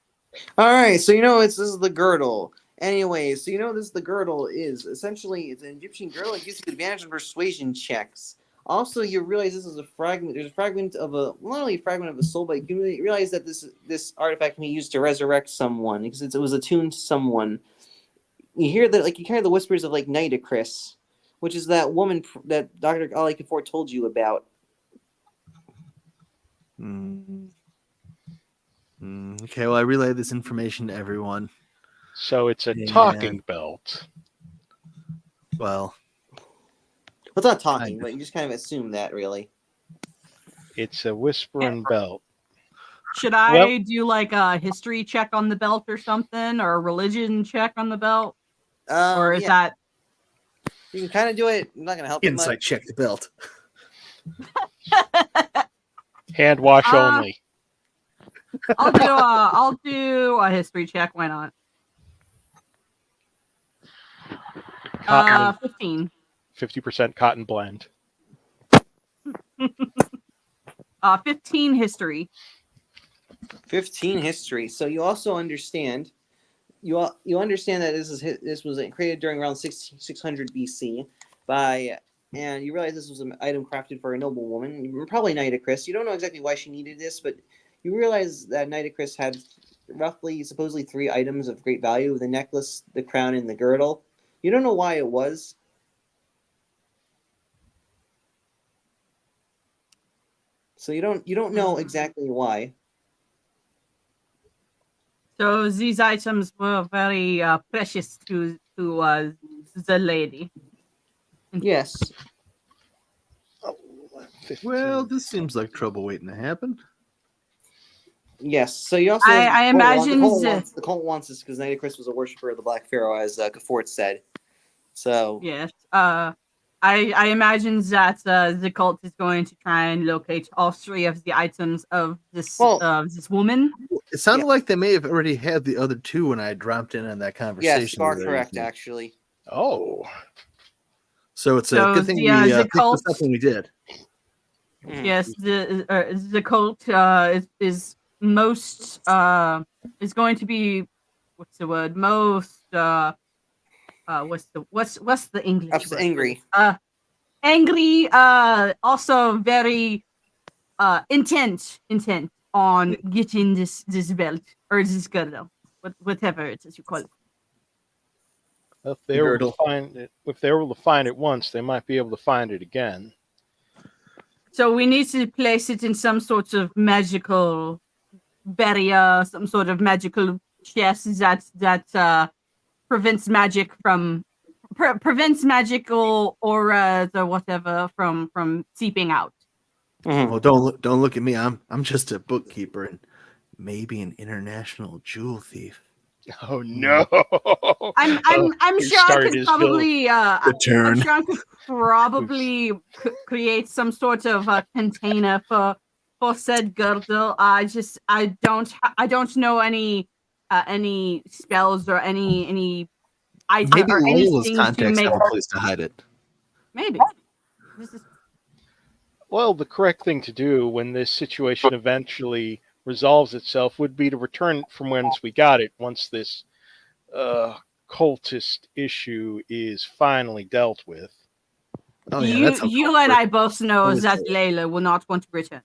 All right, so this is the girdle. Anyway, so the girdle is essentially it's an Egyptian girdle. It gives you advantage on persuasion checks. Also, you realize this is a fragment. There's a fragment of not only a fragment of a soul, but you realize that this artifact can be used to resurrect someone because it was attuned to someone. You hear you hear the whispers of Nadia, which is that woman that Dr. Ali Kafour told you about. Okay, well, I relay this information to everyone. So it's a Yeah. talking belt. Well, It's not talking, but you just kind of assume that, really. It's a whispering belt. Should I do a history check on the belt or something, or a religion check on the belt, or is that? You can kind of do it. I'm not gonna help you insight much. check the belt. Hand wash only. I'll do a history check. Why not? 15. 50% cotton blend. 15 history. 15 history. So you also understand. You understand that this was created during around 600 BC and you realize this was an item crafted for a noble woman, probably Nadia. You don't know exactly why she needed this, but you realize that Nadia had supposedly 3 items of great value: the necklace, the crown, and the girdle. You don't know why it was. So you don't know exactly why. So these items were very precious to the lady. Yes. Well, this seems like trouble waiting to happen. Yes. So you also I imagine the cult wants this because Nadia was a worshiper of the Black Pharaoh, as Kafort said. So yes. I imagine that the cult is going to try and locate all 3 of the items of this woman. It sounded like they may have already had the other 2 when I dropped in on that conversation. Yes, you are correct, actually. Oh. So it's a good thing we picked this up when we did. Yes, the cult is most is going to be what's the word? Most what's the English word? Angry. Angry, also very intent on getting this belt or this girdle, whatever it is you call it. If they were able to find it once, they might be able to find it again. So we need to place it in some sort of magical barrier, some sort of magical chest that prevents magic from prevents magical auras or whatever from seeping out. Well, don't look at me. I'm just a bookkeeper and maybe an international jewel thief. Oh no! I'm he sure I started could his probably The turn. I'm sure I could probably create some sort of container for said girdle. I don't know any spells or any item Maybe or Layla's anything to contacts make. have a place to hide it. Maybe. This is Well, the correct thing to do when this situation eventually resolves itself would be to return from whence we got it once this cultist issue is finally dealt with. Oh yeah, you and I both know Always that say Layla will not want to return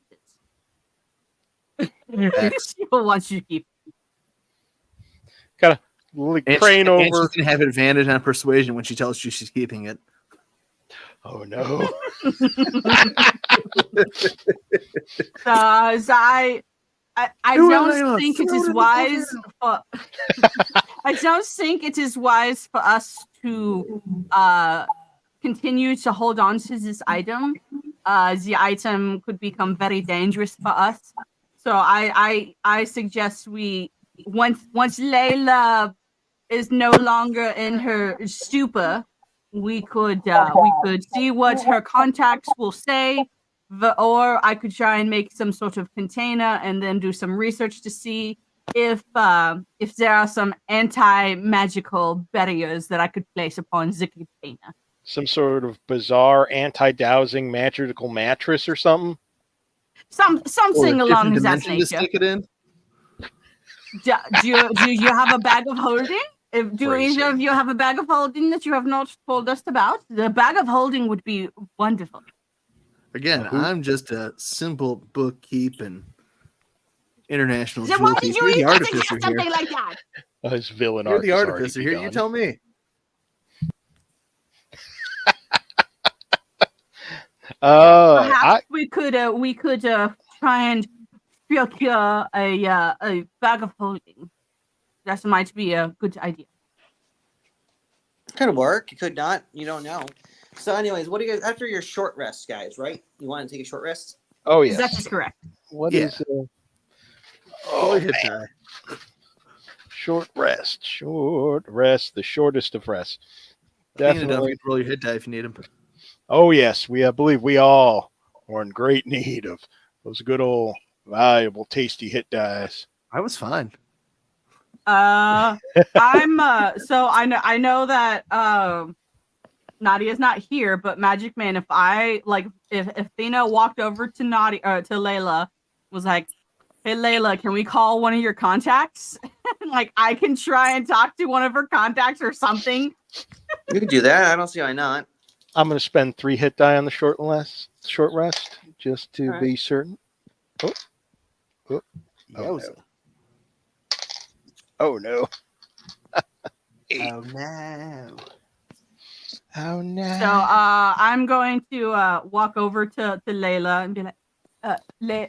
this. Facts. She will want you to keep. Gotta crane And over. she's gonna have advantage on persuasion when she tells you she's keeping it. Oh no! So I Do it, don't Layla. think it Throw it is in the wise fire. for I don't think it is wise for us to continue to hold on to this item. The item could become very dangerous for us. So I suggest we once Layla is no longer in her stupor, we could see what her contacts will say. Or I could try and make some sort of container and then do some research to see if there are some anti-magical barriers that I could place upon the container. Some sort of bizarre anti-dowsing magical mattress or something. Something Or a along different that dimension to nature. stick it in. Do you have a bag of holding? Do either of you have a bag of holding that you have not told us about? The bag of holding would be wonderful. Again, I'm just a simple bookkeeping international So jewel why thief. did you You're the even artificer suggest something here. like that? His villain You're arc the has already artificer here. You begun. tell me. Perhaps we could try and procure a bag of holding. That might be a good idea. Could work. It could not. You don't know. So, anyways, what do you guys after your short rest, guys? Right? You want to take a short rest? Oh yes. That is correct. What Yeah. is Oh, hit die. short rest? Short rest. The shortest of rests. Definitely roll your hit die if you need them. Oh yes, I believe we all are in great need of those good old valuable, tasty hit dice. I was fine. I'm so I know that Nadia's not here, but Magic Man, if Thena walked over to Nadia to Layla, was like, "Hey Layla, can we call one of your contacts?" Like I can try and talk to one of her contacts or something. You could do that. I don't see why not. I'm going to spend 3 hit die on the short rest just to All right. be certain. Oh no. Oh no. Oh no. Oh no. So I'm going to walk over to Layla and be like,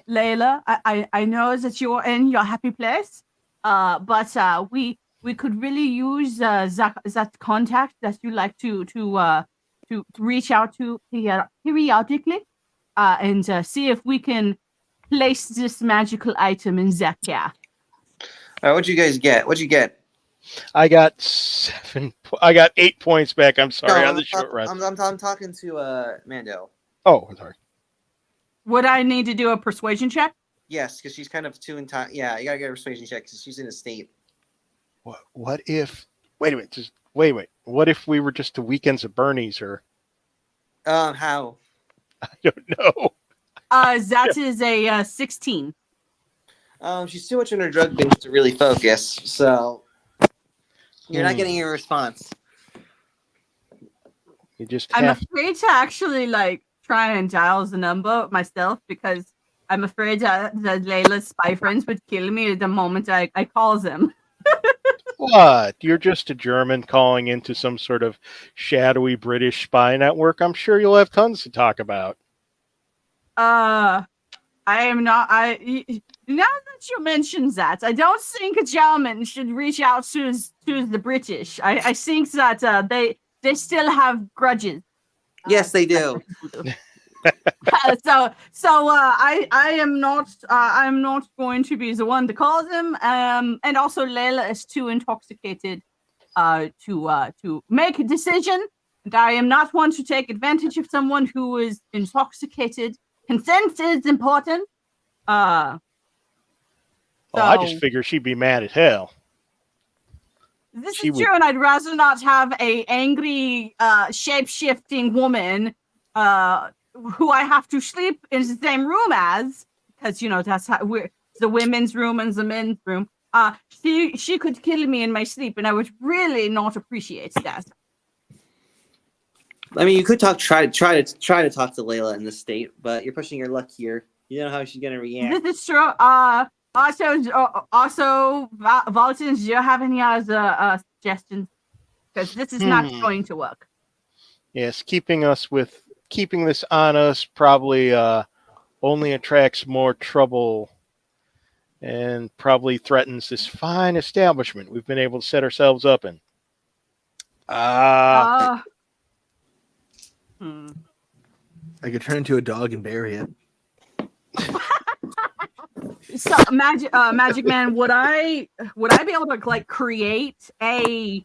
Layla, I know that you're in your happy place, but we could really use that contact that you like to reach out to periodically, and see if we can place this magical item in Zakia. All right, what'd you guys get? What'd you get? I got 8 points back. I'm sorry No, on the short rest. I'm talking to Mando. Oh, I'm sorry. Would I need to do a persuasion check? Yes, because she's kind of too in time. Yeah, you gotta get a persuasion check because she's in a state. What if? Wait a minute. Just wait. What if we were just to Weekends at Bernie's or? How? I don't know. That is a 16. She's too much in her drug binge to really focus, so you're not getting a response. You just I'm have. afraid to actually try and dial the number myself because I'm afraid that Layla's spy friends would kill me the moment I call them. What? You're just a German calling into some sort of shadowy British spy network. I'm sure you'll have tons to talk about. I am not. Now that you mention that, I don't think a German should reach out to the British. I think that they still have grudges. Yes, they do. I am not I'm not going to be the one to call them. And also Layla is too intoxicated to make a decision. And I am not one to take advantage of someone who is intoxicated. Consent is important. I just figured she'd be mad as hell. This is true, and I'd rather not have a angry, shape-shifting woman who I have to sleep in the same room as, because that's how we're the women's room and the men's room. She could kill me in my sleep, and I would really not appreciate that. I mean, you could try to talk to Layla in this state, but you're pushing your luck here. You don't know how she's gonna react. This is true. Also, Valton, do you have any other suggestions? Because this is not going to work. Yes, keeping this on us probably only attracts more trouble and probably threatens this fine establishment we've been able to set ourselves up in. I could turn into a dog and bury it. So, Magic Man, would I be able to create a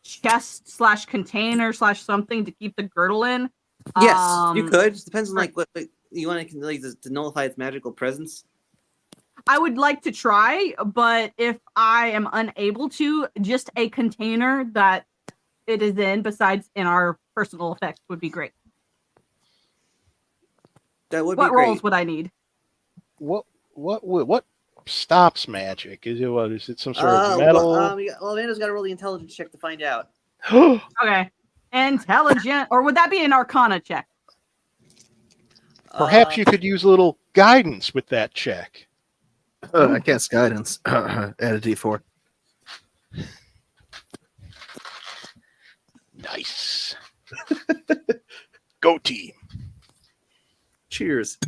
chest / container / something to keep the girdle in? Yes, you could. It depends on what you want to nullify its magical presence. I would like to try, but if I am unable to, just a container that it is in, besides in our personal effects, would be great. That would what be great. rolls would I need? What stops magic? Is it some sort of metal? Amanda's got to roll the intelligence check to find out. Okay, intelligent, or would that be an Arcana check? Perhaps you could use a little guidance with that check. I cast guidance. Add a D4. Nice. Go team. Cheers.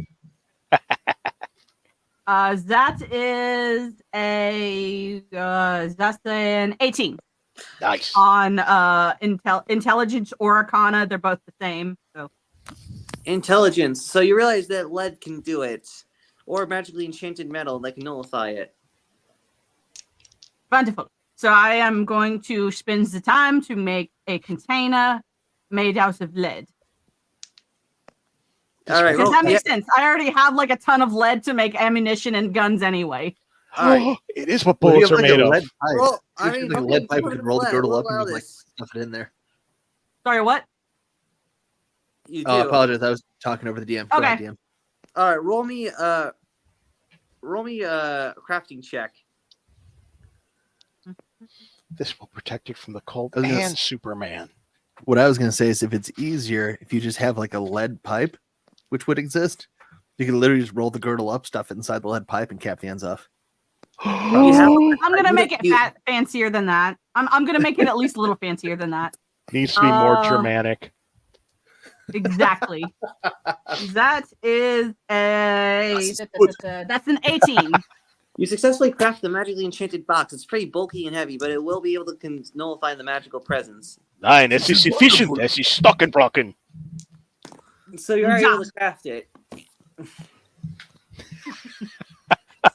That is that's an 18. Nice. On intelligence or Arcana, they're both the same. So intelligence. So you realize that lead can do it, or magically enchanted metal that can nullify it. Wonderful. So I am going to spend the time to make a container made out of lead. All right. Does that make sense? I already have a ton of lead to make ammunition and guns anyway. All right. It is what bullets are made of. Well, I mean, a lead pipe, we could roll the girdle up and stuff it in there. Sorry, what? You do. I apologize. I was talking over the DM. Okay. DM. All right. Roll me a crafting check. This will protect it from the cold and Superman. What I was going to say is if it's easier, if you just have a lead pipe, which would exist, you can literally just roll the girdle up, stuff it inside the lead pipe, and cap the ends off. I'm going to make it fancier than that. I'm going to make it at least a little fancier than that. Needs to be more Germanic. Exactly. That is that's an 18. You successfully craft the magically enchanted box. It's pretty bulky and heavy, but it will be able to nullify the magical presence. Nein, es ist efficient. Es ist stockenbrocken. So you're able to craft it.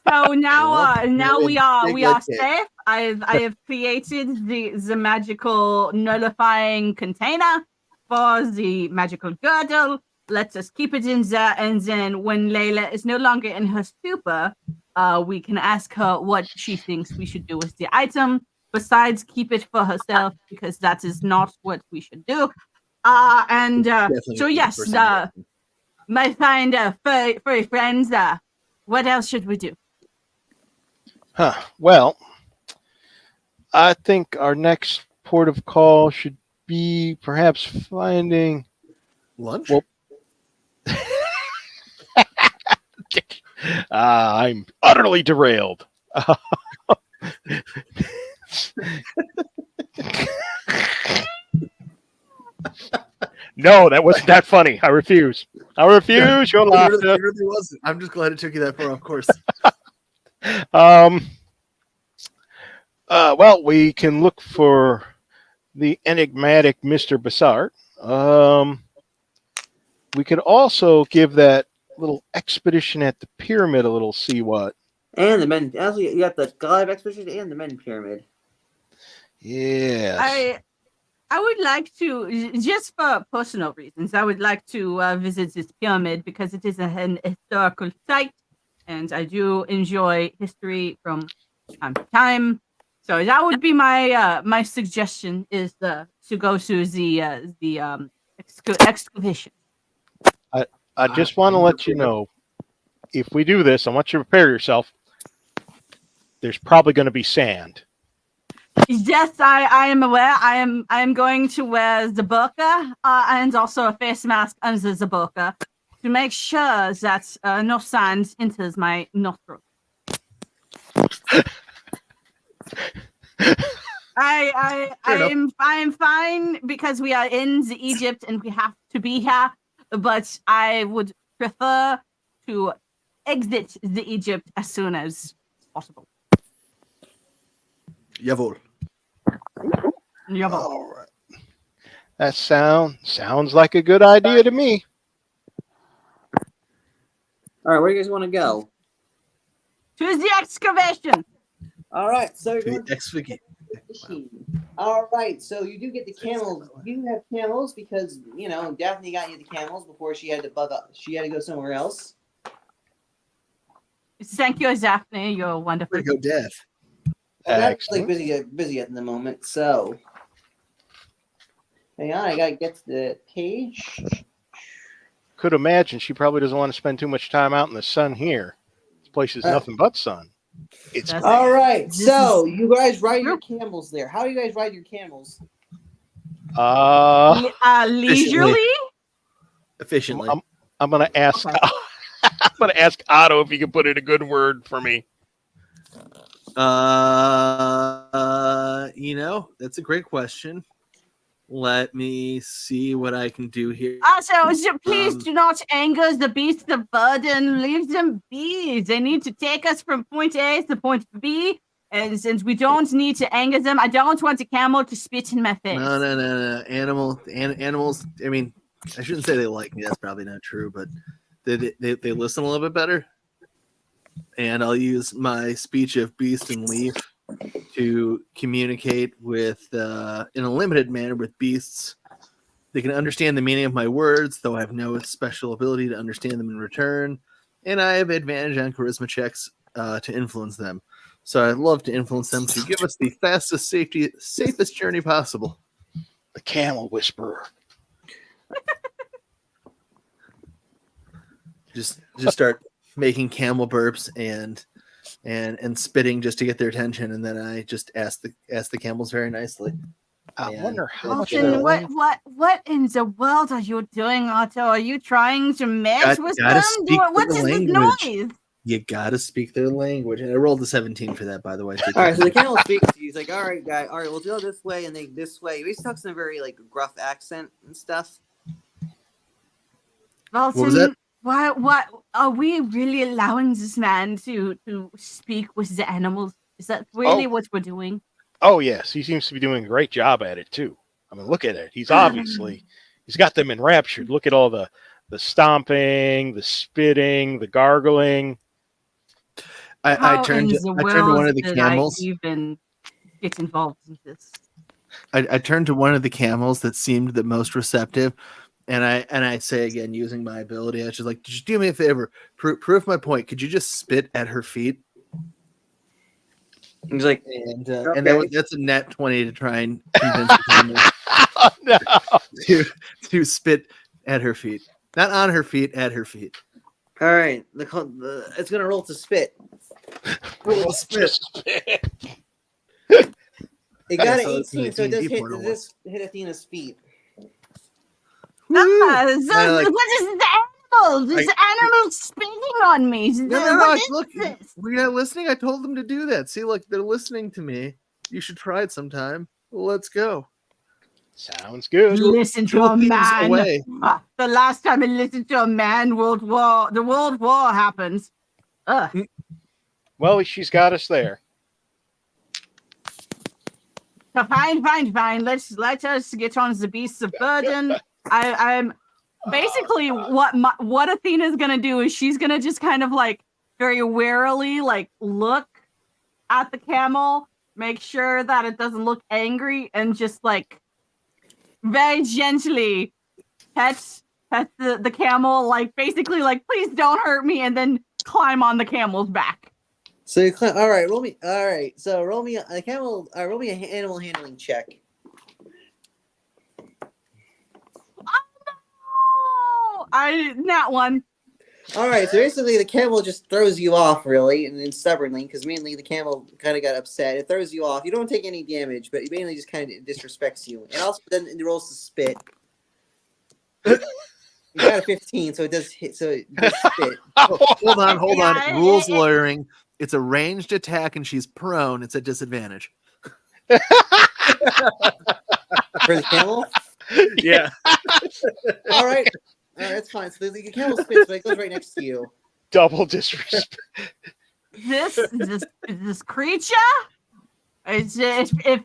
So now we are safe. I have created the magical nullifying container for the magical girdle. Let us keep it in there, and then when Layla is no longer in her stupor, we can ask her what she thinks we should do with the item. Besides, keep it for herself, because that is not what we should do. So yes, my fine furry friends, what else should we do? Well, I think our next port of call should be perhaps finding lunch. Well, I'm utterly derailed. No, that wasn't that funny. I refuse. Your laughter. It really wasn't. I'm just glad it took you that far, of course. Well, we can look for the enigmatic Mr. Bassart. We could also give that little expedition at the pyramid a little see what. And the men. Also, you got the God of Expedition and the Men Pyramid. Yes. I would like to, just for personal reasons, I would like to visit this pyramid because it is an historical site, and I do enjoy history from time to time. So that would be my my suggestion is to go to the excavation. I just want to let you know, if we do this, I want you to prepare yourself. There's probably going to be sand. Yes, I am aware. I am going to wear the burqa and also a face mask under the burqa to make sure that no sand enters my nostrils. I am fine because we are in the Egypt and we have to be here, but I would prefer to exit the Egypt as soon as possible. Jawohl. Jawohl. All right. That sounds like a good idea to me. All right, where do you guys want to go? To the excavation. All right, so you're going to Excavate. All right, so you do get the camels. You have camels because Daphne got you the camels before she had to bug up. She had to go somewhere else. Thank you, Daphne. You're wonderful. Where to go, Death? Well, that's like busy at the moment. So, hang on, I gotta get to the page. Could imagine she probably doesn't want to spend too much time out in the sun here. This place is nothing but sun. It's all right. So you guys ride your camels there. How do you guys ride your camels? Leisurely. Efficiently. I'm gonna ask. Okay. I'm gonna ask Otto if he can put in a good word for me. That's a great question. Let me see what I can do here. Also, please do not anger the beasts of burden. Leave them be. They need to take us from point A to point B, and since we don't need to anger them, I don't want a camel to spit in my face. No. Animals. I mean, I shouldn't say they like me. That's probably not true, but they listen a little bit better. And I'll use my speech of beast and leaf to communicate with in a limited manner with beasts. They can understand the meaning of my words, though I have no special ability to understand them in return. And I have advantage on charisma checks to influence them. So I'd love to influence them to give us the fastest, safest journey possible. The camel whisperer. Just start making camel burps and spitting just to get their attention, and then I just ask the camels very nicely. I wonder how much. What in the world are you doing, Otto? Are you trying to mess with them? What is this noise? You gotta speak their language. And I rolled a 17 for that, by the way. All right, so the camel speaks to you. He's like, "All right, guy. All right, we'll go this way and then this way." He talks in a very gruff accent and stuff. Walton, what was that? Why are we really allowing this man to speak with the animals? Is that really what we're doing? Oh yes, he seems to be doing a great job at it too. I mean, look at it. He's he's got them enraptured. Look at all the stomping, the spitting, the gargling. I turned to one of the camels. I even get involved in this. I turned to one of the camels that seemed the most receptive. And I say again, using my ability, I was just like, just do me a favor, prove my point. Could you just spit at her feet? He's like, and that's a net 20 to try and convince the to spit at her feet, not on her feet, at her feet. All right, it's gonna roll to spit. Roll to spit. It got an 18, so it does hit Athena's feet. What is the animal? This animal's spitting on me. No, look, we're not listening. I told them to do that. See, look, they're listening to me. You should try it sometime. Well, let's go. Sounds good. Listen to a man. The last time I listened to a man, the World War happens. Well, she's got us there. Fine. Let us get on the beasts of burden. I'm basically what Athena's gonna do is she's gonna just kind of like very warily like look at the camel, make sure that it doesn't look angry, and just like very gently pet the camel, like basically like please don't hurt me, and then climb on the camel's back. So you climb. All right, roll me. All right, so roll me a camel. Roll me an animal handling check. Oh no! Not one. All right, so basically the camel just throws you off, really, and then stubbornly, because mainly the camel kind of got upset. It throws you off. You don't take any damage, but it mainly just kind of disrespects you. And also then it rolls to spit. You got a 15, so it does hit. So it does spit. Hold on. Yeah, Rules lawyering. It's a ranged attack, and she's prone. It's a disadvantage. For the camel? Yeah. All right, that's fine. So the camel spits, but it goes right next to you. Double disrespect. This creature? If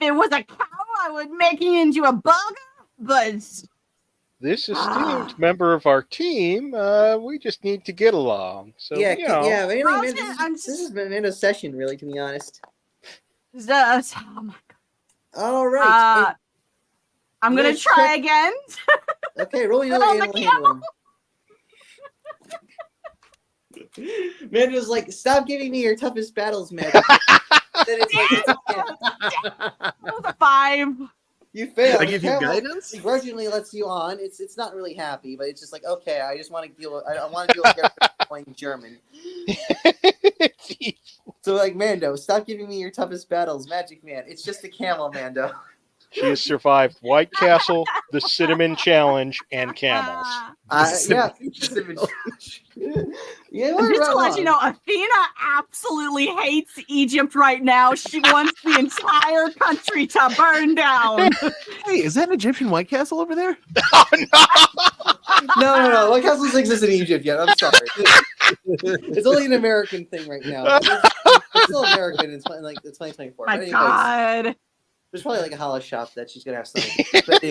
it was a cow, I would make it into a bug. But This esteemed member of our team, we just need to get along. So Yeah, you know, yeah. Mainly, I'm this has been Mando's session, really, to be honest. oh my All right. I'm You gonna guys try check- again. Okay, roll me Put another on the animal handling. Mando's like, stop giving me your toughest battles, man. Then it's like, That was a 5. you fail. I give you The camel guidance? begrudgingly lets you on. It's not really happy, but it's just like, okay, I just want to deal with. I want to deal with playing German. So like, Mando, stop giving me your toughest battles, Magic Man. It's just a camel, Mando. she has survived White Castle, the Cinnamon Challenge, and camels. Yeah. Yeah, Just to let you know, Athena absolutely hates Egypt right now. She wants the entire country to burn down. Hey, is that an Egyptian White Castle over there? Oh no! No. White Castle doesn't exist in Egypt yet. I'm sorry. It's only an American thing right now. It's still American. It's like it's 2024. My But anyways, God. there's probably like a hollow shop that she's gonna have something. But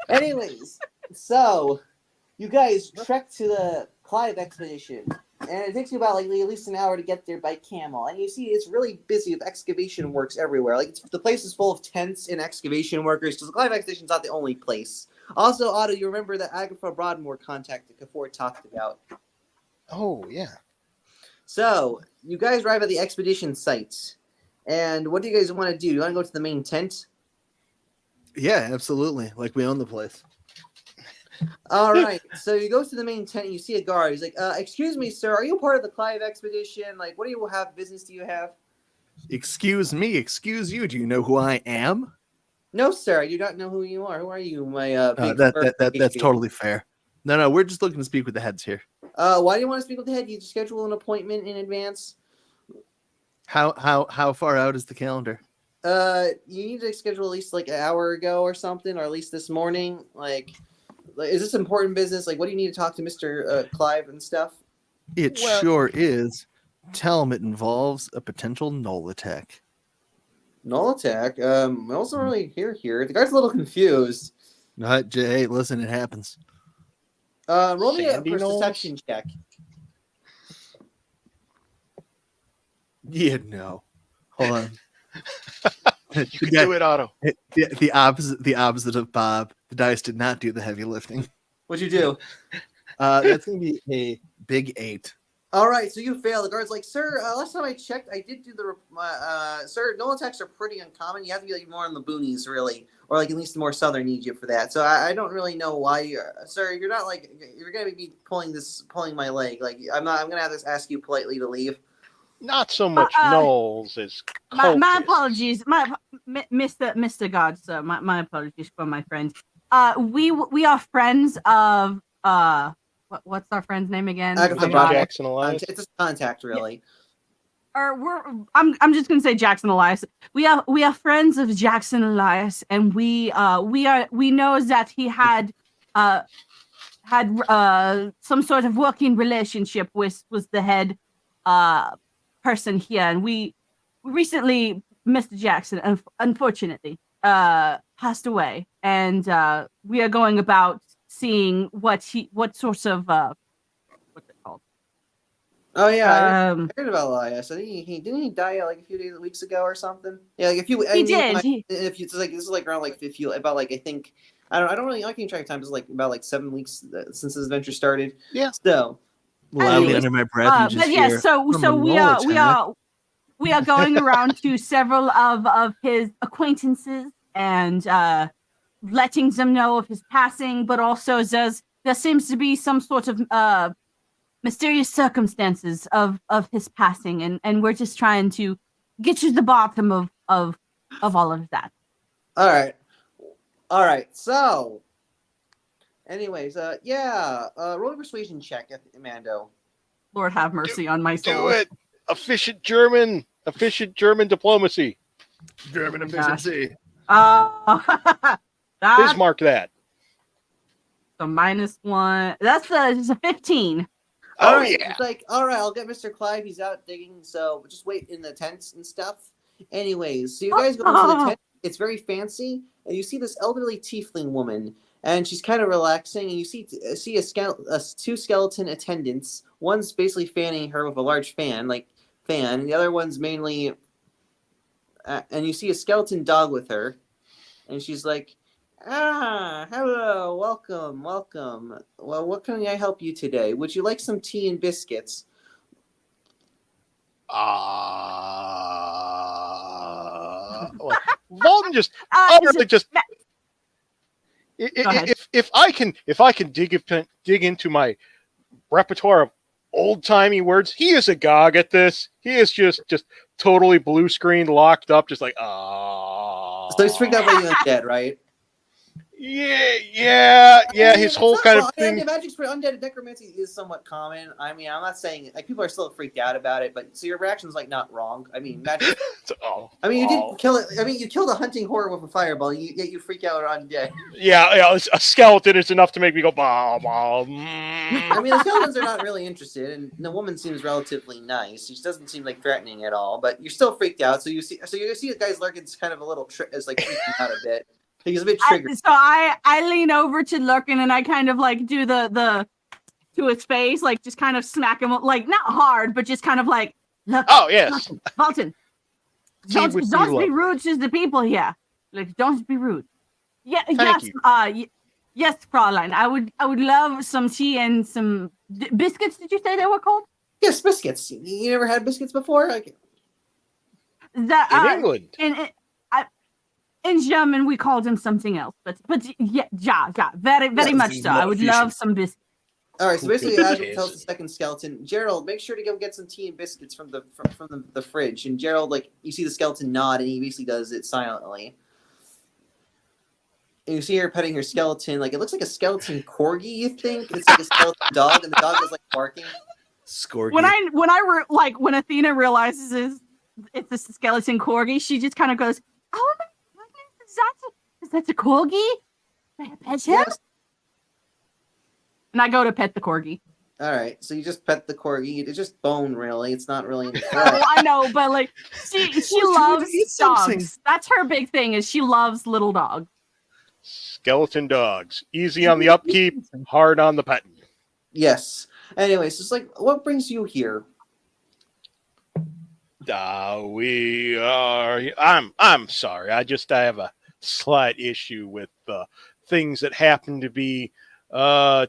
anyways, so you guys trek to the Clive expedition, and it takes you about like at least an hour to get there by camel. And you see it's really busy with excavation works everywhere. Like the place is full of tents and excavation workers because the Clive expedition's not the only place. Also, Otto, you remember that Agatha Broadmoor contact that Kafour talked about. Oh yeah. So you guys arrive at the expedition site, and what do you guys want to do? You want to go to the main tent? Yeah, absolutely. Like we own the place. All right. So you go to the main tent and you see a guard. He's like, excuse me, sir, are you part of the Clive expedition? Like, what do you have? Business do you have? Excuse me, excuse you. Do you know who I am? No, sir, I do not know who you are. Who are you, my big bird That's baby? totally fair. No, we're just looking to speak with the heads here. Why do you want to speak with the head? You schedule an appointment in advance? How far out is the calendar? You need to schedule at least like an hour ago or something, or at least this morning. Like is this important business? Like, what do you need to talk to Mr. Clive and stuff? It sure is. Tell him it involves a potential null attack. Null attack? I also really hear here. The guy's a little confused. Hey, listen, it happens. Roll me a Sandy perception check. Yeah, no. Hold on. You can do it, Otto. The opposite of Bob. The dice did not do the heavy lifting. What'd you do? That's gonna be a big 8. All right, so you fail. The guard's like, sir, last time I checked, I did do the, sir, null attacks are pretty uncommon. You have to be like more in the boonies, really, or like at least more southern Egypt for that. So I don't really know why you're, sir, you're not like, you're going to be pulling my leg. Like, I'm going to have to ask you politely to leave. Not so much Knowles as my apologies, Mr. God, sir. My apologies for my friends. We are friends of what's our friend's name again? Jackson Elias. It's a contact, really. Yeah. Or I'm just gonna say Jackson Elias. We are friends of Jackson Elias, and we know that he had some sort of working relationship with the head person here, and we recently Mr. Jackson, unfortunately, passed away, and we are going about seeing what sorts of what's it called? Oh yeah, I heard about Elias. I think he didn't he die like a few weeks ago or something. Yeah, like if you He did. if it's like this is like around like if you about like I think I don't really I can't track time. It's like about like 7 weeks since this adventure started. Yeah. So Loudly under my breath, you just but yeah, hear, so we are going around to several of his acquaintances and letting them know of his passing, but also there seems to be some sort of mysterious circumstances of his passing, and we're just trying to get to the bottom of all of that. All right. So, anyways, roll a persuasion check, Mando. Lord have mercy on my soul. Do it. Efficient German diplomacy. German efficiency. That's Bismarck that. the -1. That's a 15. All right. It's like, all right, I'll get Mr. Clive. He's out digging, so just wait in the tents and stuff. Anyways, so you guys go into the tent. It's very fancy, and you see this elderly tiefling woman, and she's kind of relaxing. And you see two skeleton attendants. One's basically fanning her with a large fan. The other one's mainly, and you see a skeleton dog with her, and she's like, hello, welcome. Well, what can I help you today? Would you like some tea and biscuits? Walden just, if I can dig into my repertoire of old-timey words, he is agog at this. He is just totally blue screen locked up, just like, So he's freaked out by you undead, right? Yeah. His whole kind of thing. Magic's for undead necromancy is somewhat common. I mean, I'm not saying like people are still freaked out about it, but so your reaction's like not wrong. I mean, magic. I mean, you did kill it. I mean, you killed a hunting horror with a fireball. Yet you freak out on undead. Yeah. A skeleton is enough to make me go bah, bah. I mean, the skeletons are not really interested, and the woman seems relatively nice. She doesn't seem like threatening at all, but you're still freaked out. So you see the guy's Lurkin's kind of a little is like freaking out a bit. He's a bit triggered. So I lean over to Lurkin and I kind of like do the to his face, like just kind of smack him, like not hard, but just kind of like, look. Oh yes, Walton, don't be rude to the people here. Like, don't be rude. Yeah, Thank you. Yes, Fraulein. I would love some tea and some biscuits. Did you say they were called? Yes, biscuits. You never had biscuits before? Like in England. In German, we called him something else, but yeah, very much so. I would love some biscuits. All right, so basically, Adam tells the second skeleton, Gerald, make sure to go get some tea and biscuits from the fridge. And Gerald, like, you see the skeleton nod, and he basically does it silently. And you see her petting her skeleton, like it looks like a skeleton corgi. You think it's like a skeleton dog, and the dog is like barking. Scorgy. When Athena realizes it's a skeleton corgi, she just kind of goes, "Oh my goodness, is that a corgi? Can I pet him?" Yes. And I go to pet the corgi. All right, so you just pet the corgi. It's just bone, really. It's not really. I know, but like she loves dogs. That's her big thing. Is she loves little dogs. Skeleton dogs, easy on the upkeep, hard on the petting. Yes. Anyways, it's like, what brings you here? We are. I'm sorry. I have a slight issue with things that happen to be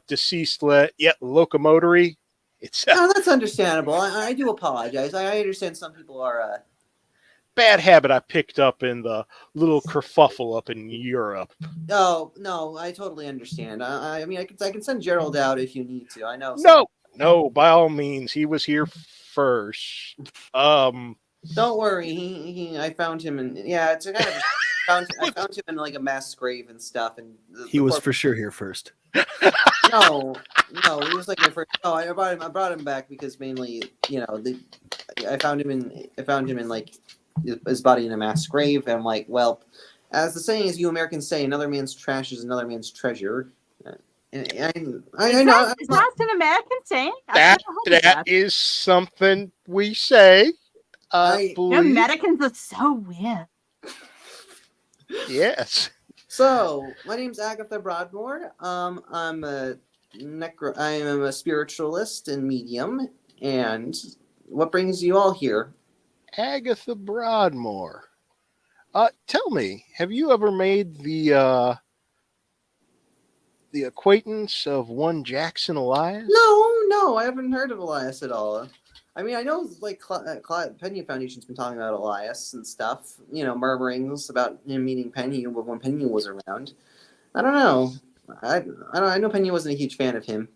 deceased yet locomotory. It's that's understandable. I do apologize. I understand some people are bad habit I picked up in the little kerfuffle up in Europe. Oh no, I totally understand. I mean, I can send Gerald out if you need to. I know. No, by all means, he was here first. Don't worry. I found him, and it's kind of. I found him in like a mass grave and stuff, and he was for sure here first. No, he was like my first. No, I brought him back because mainly, I found him in like his body in a mass grave, and I'm like, well, as the saying is, you Americans say, another man's trash is another man's treasure. I know. Is that an American saying? That is something we say. believe. Americans are so weird. Yes. So, my name's Agatha Broadmoor. I'm a I am a spiritualist and medium. And what brings you all here? Agatha Broadmoor. Tell me, have you ever made the acquaintance of one Jackson Elias? No, I haven't heard of Elias at all. I mean, I know like Penny Foundation's been talking about Elias and stuff. You know, murmurings about him meeting Penny when Penny was around. I don't know. I know Penny wasn't a huge fan of him.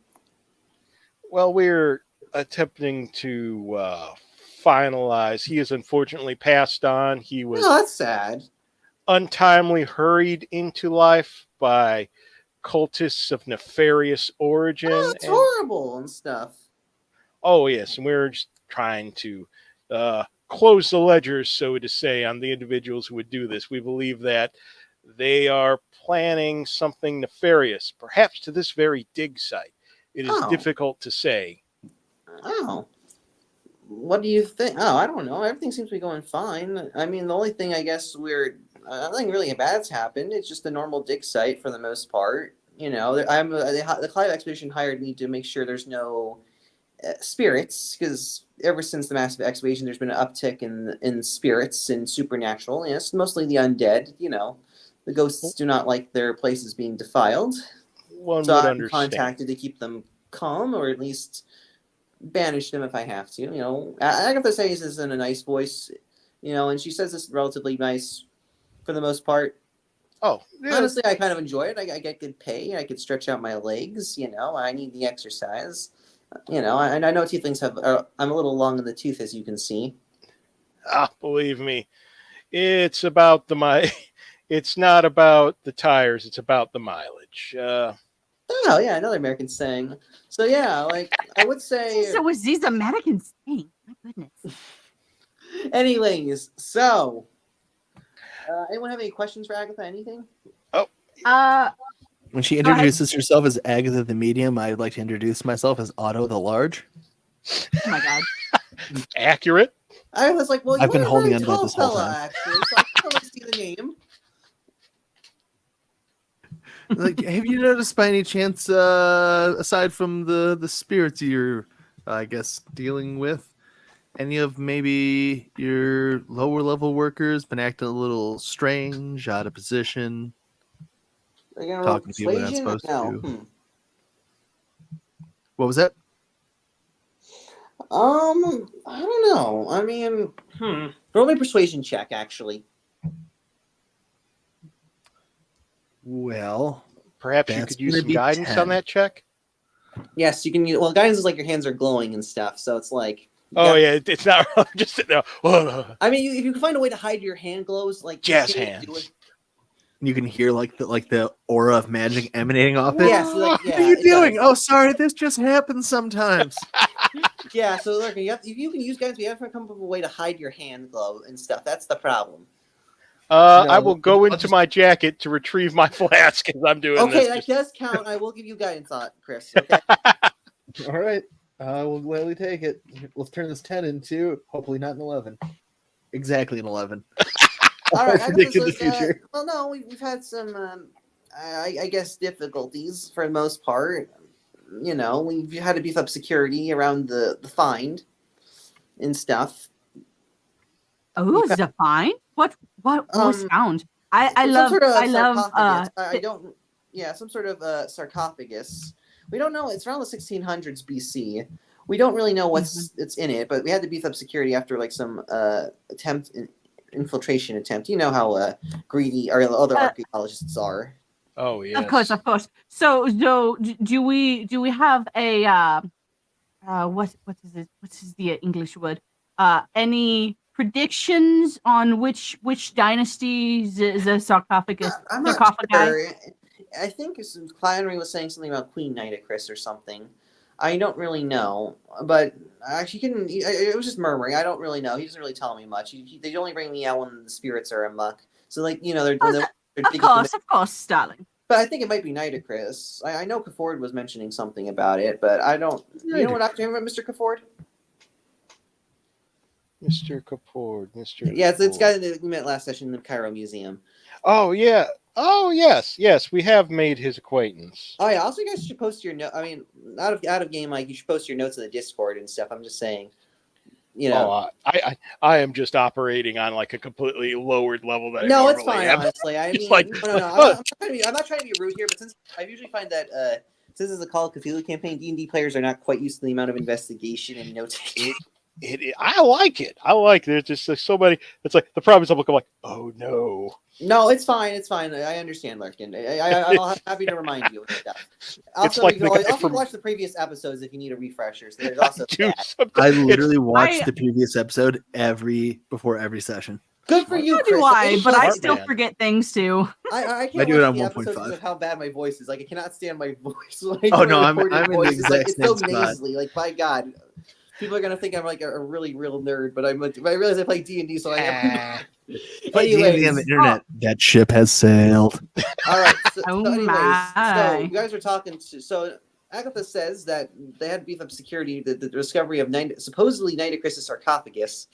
Well, we're attempting to finalize. He has unfortunately passed on. He was Oh, that's sad. untimely hurried into life by cultists of nefarious origin. Oh, that's horrible and stuff. Oh, yes, and we're just trying to close the ledgers, so to say, on the individuals who would do this. We believe that they are planning something nefarious, perhaps to this very dig site. It is difficult to say. Oh. What do you think? Oh, I don't know. Everything seems to be going fine. I mean, the only thing I guess nothing really bad's happened. It's just a normal dig site for the most part. You know, the Clyde Expedition hired me to make sure there's no spirits, because ever since the massive excavation, there's been an uptick in spirits and supernatural. Yes, mostly the undead. You know, the ghosts do not like their places being defiled. One So would I'm understand. contacted to keep them calm, or at least banish them if I have to. You know, Agatha says this in a nice voice. You know, and she says this relatively nice for the most part. Oh, yeah. Honestly, I kind of enjoy it. I get good pay. I could stretch out my legs. You know, I need the exercise. You know, I know tieflings I'm a little long in the tooth, as you can see. Believe me, it's about the It's not about the tires. It's about the mileage. Oh yeah, another American saying. So yeah, like I would say. So was these Americans saying? My goodness. Anyways, so anyone have any questions for Agatha? Anything? When she introduces herself as Agatha the Medium, I'd like to introduce myself as Otto the Large. Oh my god. Accurate. I was like, well, I've been holding on to about this whole time. actually, so I can't really see the name. Like, have you noticed by any chance, aside from the spirits you're, I guess, dealing with, any of maybe your lower level workers been acting a little strange, out of position? Talking to people they're not supposed to. What was that? I don't know. I mean, roll me a persuasion check, actually. Well, perhaps you could use some guidance 10. On that check. Yes, you can use. Well, guidance is like your hands are glowing and stuff, so it's like. Yeah, it's not just sitting there. I mean, if you can find a way to hide your hand glows, like jazz hands. You can hear like the aura of magic emanating off it. Yeah, so like, what are you doing? Does. Oh, sorry, this just happens sometimes. Yeah, so look, if you can use guidance, you have to come up with a way to hide your hand glow and stuff. That's the problem. I will go into my jacket to retrieve my flask as I'm doing this. Okay, that does count. I will give you guidance on it, Chris. Okay. All right. I will gladly take it. Let's turn this 10 into hopefully not an 11. Exactly an 11. All right, predicted the future. Well, no, we've had some, I guess, difficulties for the most part. You know, we've had to beef up security around the find and stuff. Oh, the find? What was found? I love some sort of sarcophagus. We don't know. It's around the 1600s BC. We don't really know what's in it, but we had to beef up security after like some infiltration attempt. You know how greedy or other archaeologists are. Oh yeah. Of course. So do we have a what is it? What is the English word? Any predictions on which dynasties the sarcophagus? I'm not sure. I think Clannery was saying something about Queen Nitocris or something. I don't really know, but it was just murmuring. I don't really know. He doesn't really tell me much. They only bring me out when the spirits are amok. So, like, you know, they're of course, Starling. But I think it might be Nitocris. I know Kaford was mentioning something about it, but I don't. You know what I'm talking about, Mr. Kaford? Mr. Kapoor, Mr. Yeah, it's Kapoor. guy that we met last session in the Cairo Museum. Oh yeah. Oh yes, we have made his acquaintance. Oh yeah. Also, you guys should post your note. I mean, out of game, like you should post your notes in the Discord and stuff. I'm just saying. You know. Oh, I am just operating on like a completely lowered level that No, I it's normally fine. am. Honestly, I It's mean, like, no. I'm not trying to be rude here, but since I usually find that since it's a Call of Cthulhu campaign, D&D players are not quite used to the amount of investigation and note taking. I like it. I like there's just like, so many. It's like the problem is I'm like, oh no. No, it's fine. It's fine. I understand, Larkin. I'll happy to remind you of stuff. Also, like you the can always, guy also from- watch the previous episodes if you need a refresher. So there's also Dude, that. I literally watched I- the previous episode before every session. Good for you, So Chris. do I, but I Smart still man. forget things too. I can't I do it watch on the episodes 1.5. because of how bad my voice is. Like I cannot stand my voice. Like, Oh, no, my I'm recorded in the voice is like exact it's so same spot. nasally. Like by God, people are gonna think I'm like a really real nerd. But I realize I play D&D, so I am. But D&D on the Anyways, internet, that ship has sailed. all right. So Oh anyways, so my. you guys are talking to so. Agatha says that they had to beef up security. The discovery of supposedly Nitocris' sarcophagus.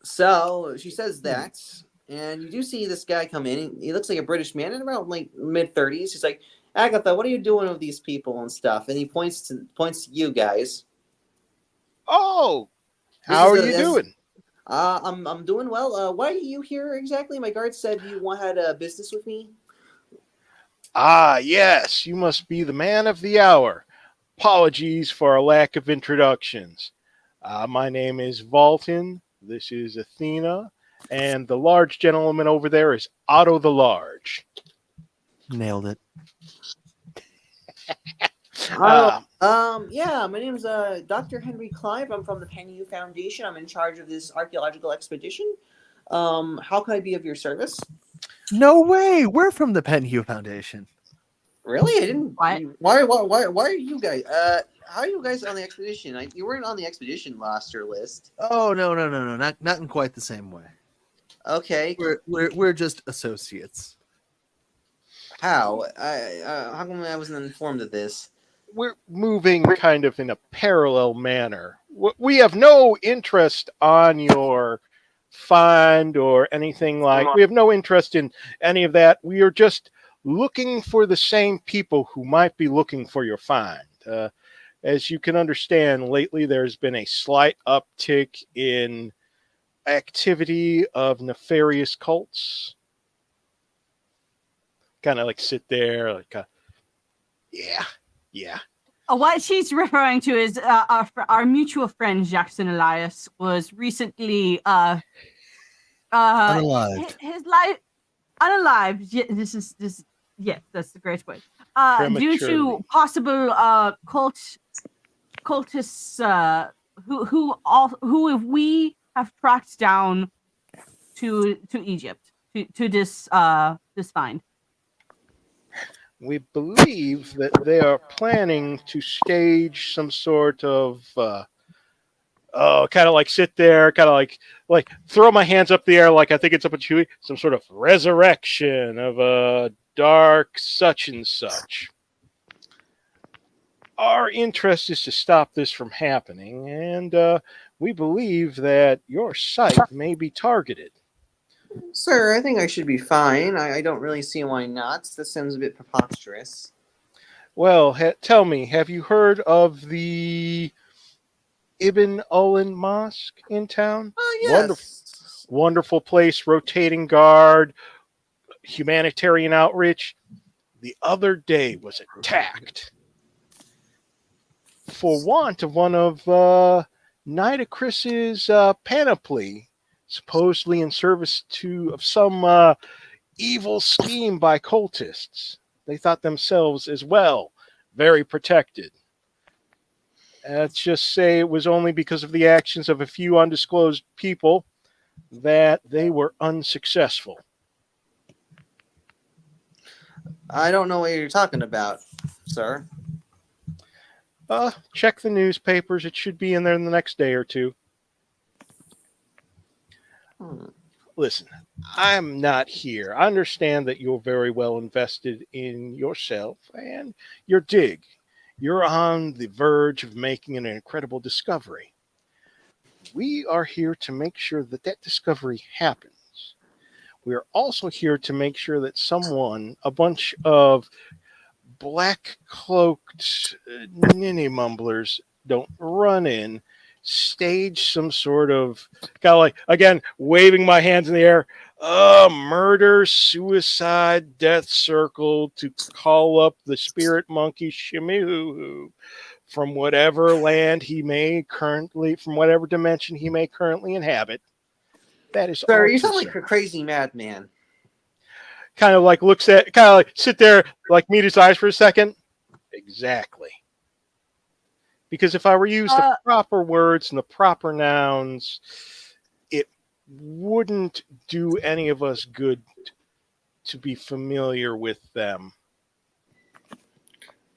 So she says that, and you do see this guy come in. He looks like a British man in around like mid-30s. He's like, Agatha, what are you doing with these people and stuff? And he points to you guys. Oh, This how is are you doing? I'm doing well. Why are you here exactly? My guard said you had a business with me. Ah, yes, you must be the man of the hour. Apologies for a lack of introductions. My name is Valton. This is Athena. And the large gentleman over there is Otto the Large. Nailed it. Yeah, my name's Dr. Henry Clive. I'm from the Penny Foundation. I'm in charge of this archaeological expedition. How can I be of your service? No way. We're from the Penhue Foundation. Really? I didn't. What? Why are you guys? How are you guys on the expedition? You weren't on the expedition roster list. Oh no, not in quite the same way. Okay. We're just associates. How? How come I wasn't informed of this? We're moving kind of in a parallel manner. We have no interest on your find or anything like. We have no interest in any of that. We are just looking for the same people who might be looking for your find. As you can understand, lately there's been a slight uptick in activity of nefarious cults. Kind of like sit there, like, yeah. What she's referring to is our mutual friend Jackson Elias was recently Unalived. his life unalived. Yes, that's the great word. Due to Prematurely. possible cultists who we have tracked down to Egypt to this find. We believe that they are planning to stage some sort of, kind of like sit there, kind of like throw my hands up the air, like I think it's up at Chewie, some sort of resurrection of a dark such and such. Our interest is to stop this from happening, and we believe that your site may be targeted. Sir, I think I should be fine. I don't really see why not. This sounds a bit preposterous. Well, tell me, have you heard of the Ibn Olin Mosque in town? Oh, yes. Wonderful place, rotating guard, humanitarian outreach. The other day was attacked for want of one of Nitocris's panoply, supposedly in service of some evil scheme by cultists. They thought themselves as well very protected. Let's just say it was only because of the actions of a few undisclosed people that they were unsuccessful. I don't know what you're talking about, sir. Check the newspapers. It should be in there in the next day or two. Listen, I'm not here. I understand that you're very well invested in yourself and your dig. You're on the verge of making an incredible discovery. we are here to make sure that that discovery happens. We are also here to make sure that a bunch of black cloaked ninny mumblers don't run in, stage some sort of kind of like, again, waving my hands in the air, murder, suicide, death circle to call up the spirit monkey Shimihu from whatever land he may currently, from whatever dimension he may currently inhabit. That is Sir, our you sound like concern. a crazy madman. Kind of like sit there, like meet his eyes for a second. Exactly. Because if I were used the proper words and the proper nouns, it wouldn't do any of us good to be familiar with them.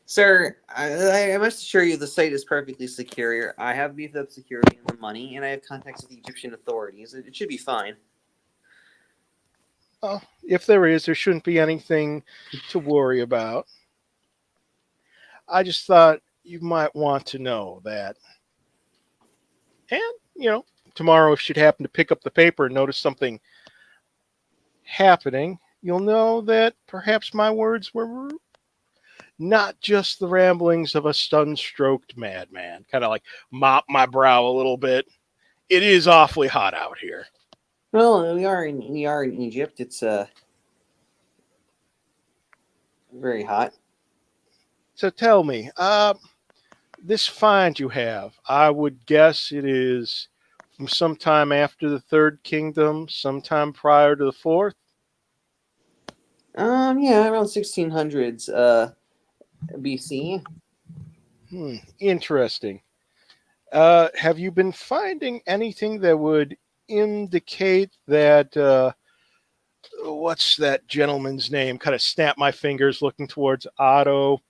Sir, I must assure you the site is perfectly secure. I have beefed up security and the money, and I have contacts with the Egyptian authorities. It should be fine. Well, if there is, there shouldn't be anything to worry about. I just thought you might want to know that. And, tomorrow if you'd happen to pick up the paper and notice something happening, you'll know that perhaps my words were not just the ramblings of a sun-stroked madman. Kind of like mop my brow a little bit. It is awfully hot out here. Well, we are in Egypt. It's very hot. So tell me, this find you have, I would guess it is from sometime after the Third Kingdom, sometime prior to the Fourth? Yeah, around 1600s BC. Interesting. Have you been finding anything that would indicate that, what's that gentleman's name? Kind of snap my fingers looking towards Otto.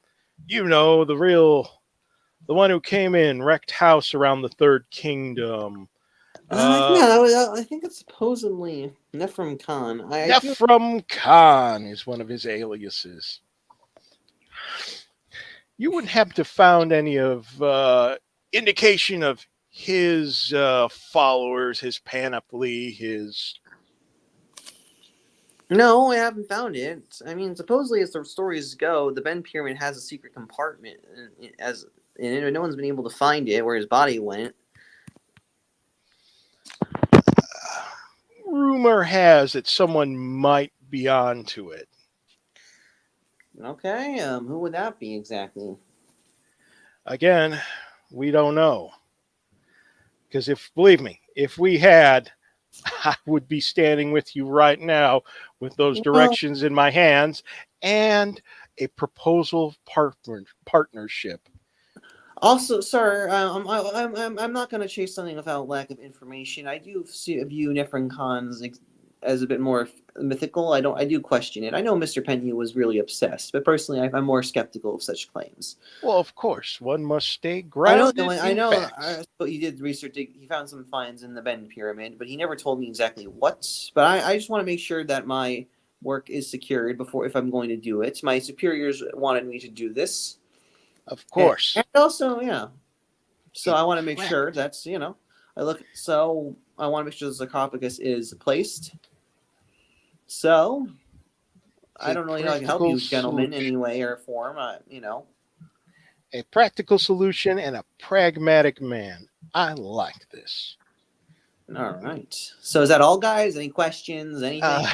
The one who came in, wrecked house around the Third Kingdom. I think it's supposedly Nephrim Khan. Nephrim Khan is one of his aliases. You wouldn't happen to found any of indication of his followers, his panoply, his... No, I haven't found it. I mean, supposedly, as the stories go, the Ben Pyramid has a secret compartment, and no one's been able to find it where his body went. Rumor has that someone might be onto it. Okay, who would that be exactly? Again, we don't know. Because believe me, if we had, I would be standing with you right now with those directions in my hands and a proposal partnership. Also, sir, I'm not going to chase something without lack of information. I do view Nephrim Khan as a bit more mythical. I do question it. I know Mr. Penny was really obsessed, but personally, I'm more skeptical of such claims. Well, of course, one must stay grounded. I know. But you did research. He found some finds in the Ben Pyramid, but he never told me exactly what. But I just want to make sure that my work is secured if I'm going to do it. My superiors wanted me to do this. Of course. And also, yeah. So I want to make sure that's, I want to make sure the sarcophagus is placed. So I don't really know how I can help you gentlemen in any way or form, A practical solution and a pragmatic man. I like this. All right. So is that all, guys? Any questions? Anything?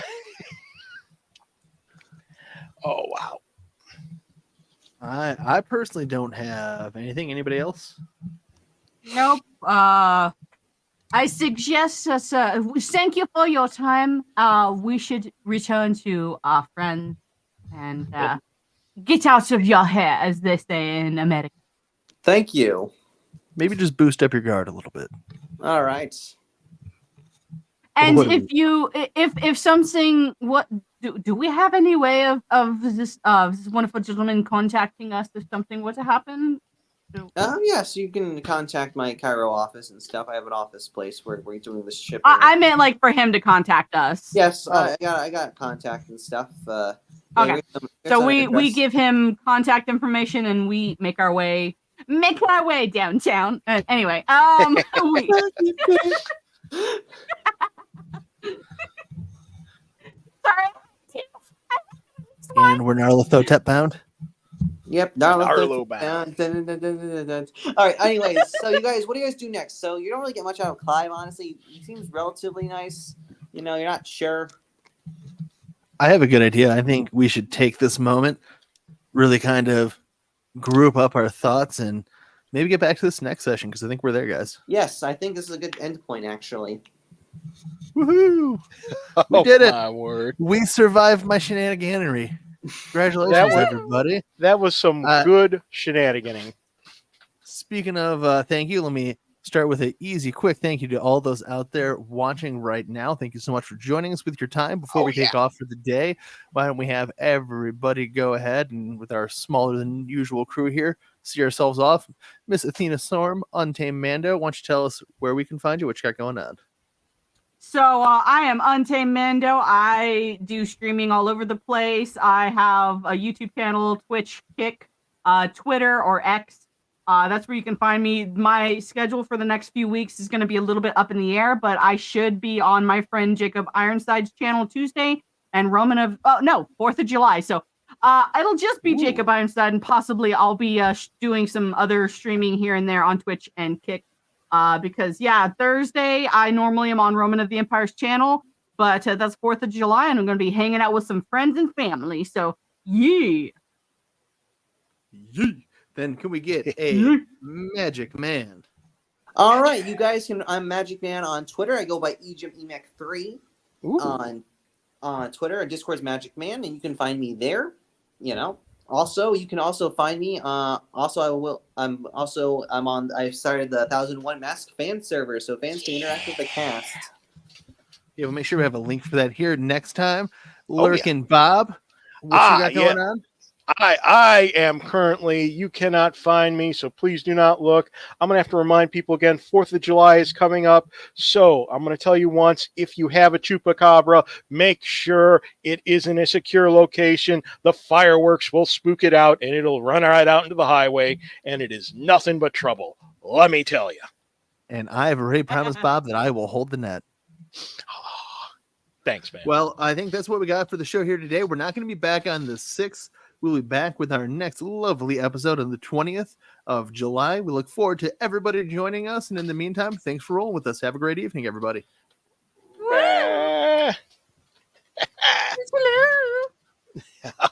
Oh, wow. I personally don't have anything. Anybody else? Nope. I suggest us. Thank you for your time. We should return to our friends and get out of your hair, as they say in America. Thank you. Maybe just boost up your guard a little bit. All right. And if something, what do we have any way of this wonderful gentleman contacting us if something were to happen? Yes, you can contact my Cairo office and stuff. I have an office place where we're doing this shipping. I meant like for him to contact us. Yes, I got contact and stuff. Okay, so we give him contact information and we make our way. Make my way downtown. Anyway, we. Sorry. And we're Nyarlathotep bound. Yep. Arlo Dun, dun, dun, dun, dun, dun, dun. All right. Anyways, so you guys, what do you guys do next? So you don't really get much out of Clive, honestly. He seems relatively nice. You know, you're not sure. I have a good idea. I think we should take this moment, really kind of group up our thoughts, and maybe get back to this next session because I think we're there, guys. Yes, I think this is a good end point, actually. Woohoo! We did it. My word. We survived my shenaniganery. Congratulations, everybody. That was some good shenaniganing. Speaking of thank you, let me start with an easy, quick thank you to all those out there watching right now. Thank you so much for joining us with your time. Before we take off for the day, why don't we have everybody go ahead and with our smaller than usual crew here, see ourselves off. Miss Athena Storm, Untamed Mando, why don't you tell us where we can find you, what you got going on? So I am Untamed Mando. I do streaming all over the place. I have a YouTube channel, Twitch, Kick, Twitter, or X. That's where you can find me. My schedule for the next few weeks is going to be a little bit up in the air, but I should be on my friend Jacob Ironside's channel Tuesday and 4th of July. So it'll just be Jacob Ironside, and possibly I'll be doing some other streaming here and there on Twitch and Kick. Because Thursday I normally am on Roman of the Empire's channel, but that's 4th of July, and I'm going to be hanging out with some friends and family. So yeah. Then can we get a Magic Man? All right, you guys can. I'm Magic Man on Twitter. I go by EgyptEmac3 on Twitter. And Discord's Magic Man, and you can find me there. You know. Also, you can also find me. I'm on. I started the 1001 Mask fan server, so fans can interact with the cast. Yeah, we'll make sure we have a link for that here next time. Lurkin Bob, what you got going on? I am currently, you cannot find me, so please do not look. I'm going to have to remind people again, 4th of July is coming up. So I'm going to tell you once, if you have a chupacabra, make sure it is in a secure location. The fireworks will spook it out, and it'll run right out into the highway, and it is nothing but trouble. Let me tell you. And I have already promised Bob that I will hold the net. Thanks, man. Well, I think that's what we got for the show here today. We're not going to be back on the 6th. We'll be back with our next lovely episode on the 20th of July. We look forward to everybody joining us. And in the meantime, thanks for rolling with us. Have a great evening, everybody. Hello.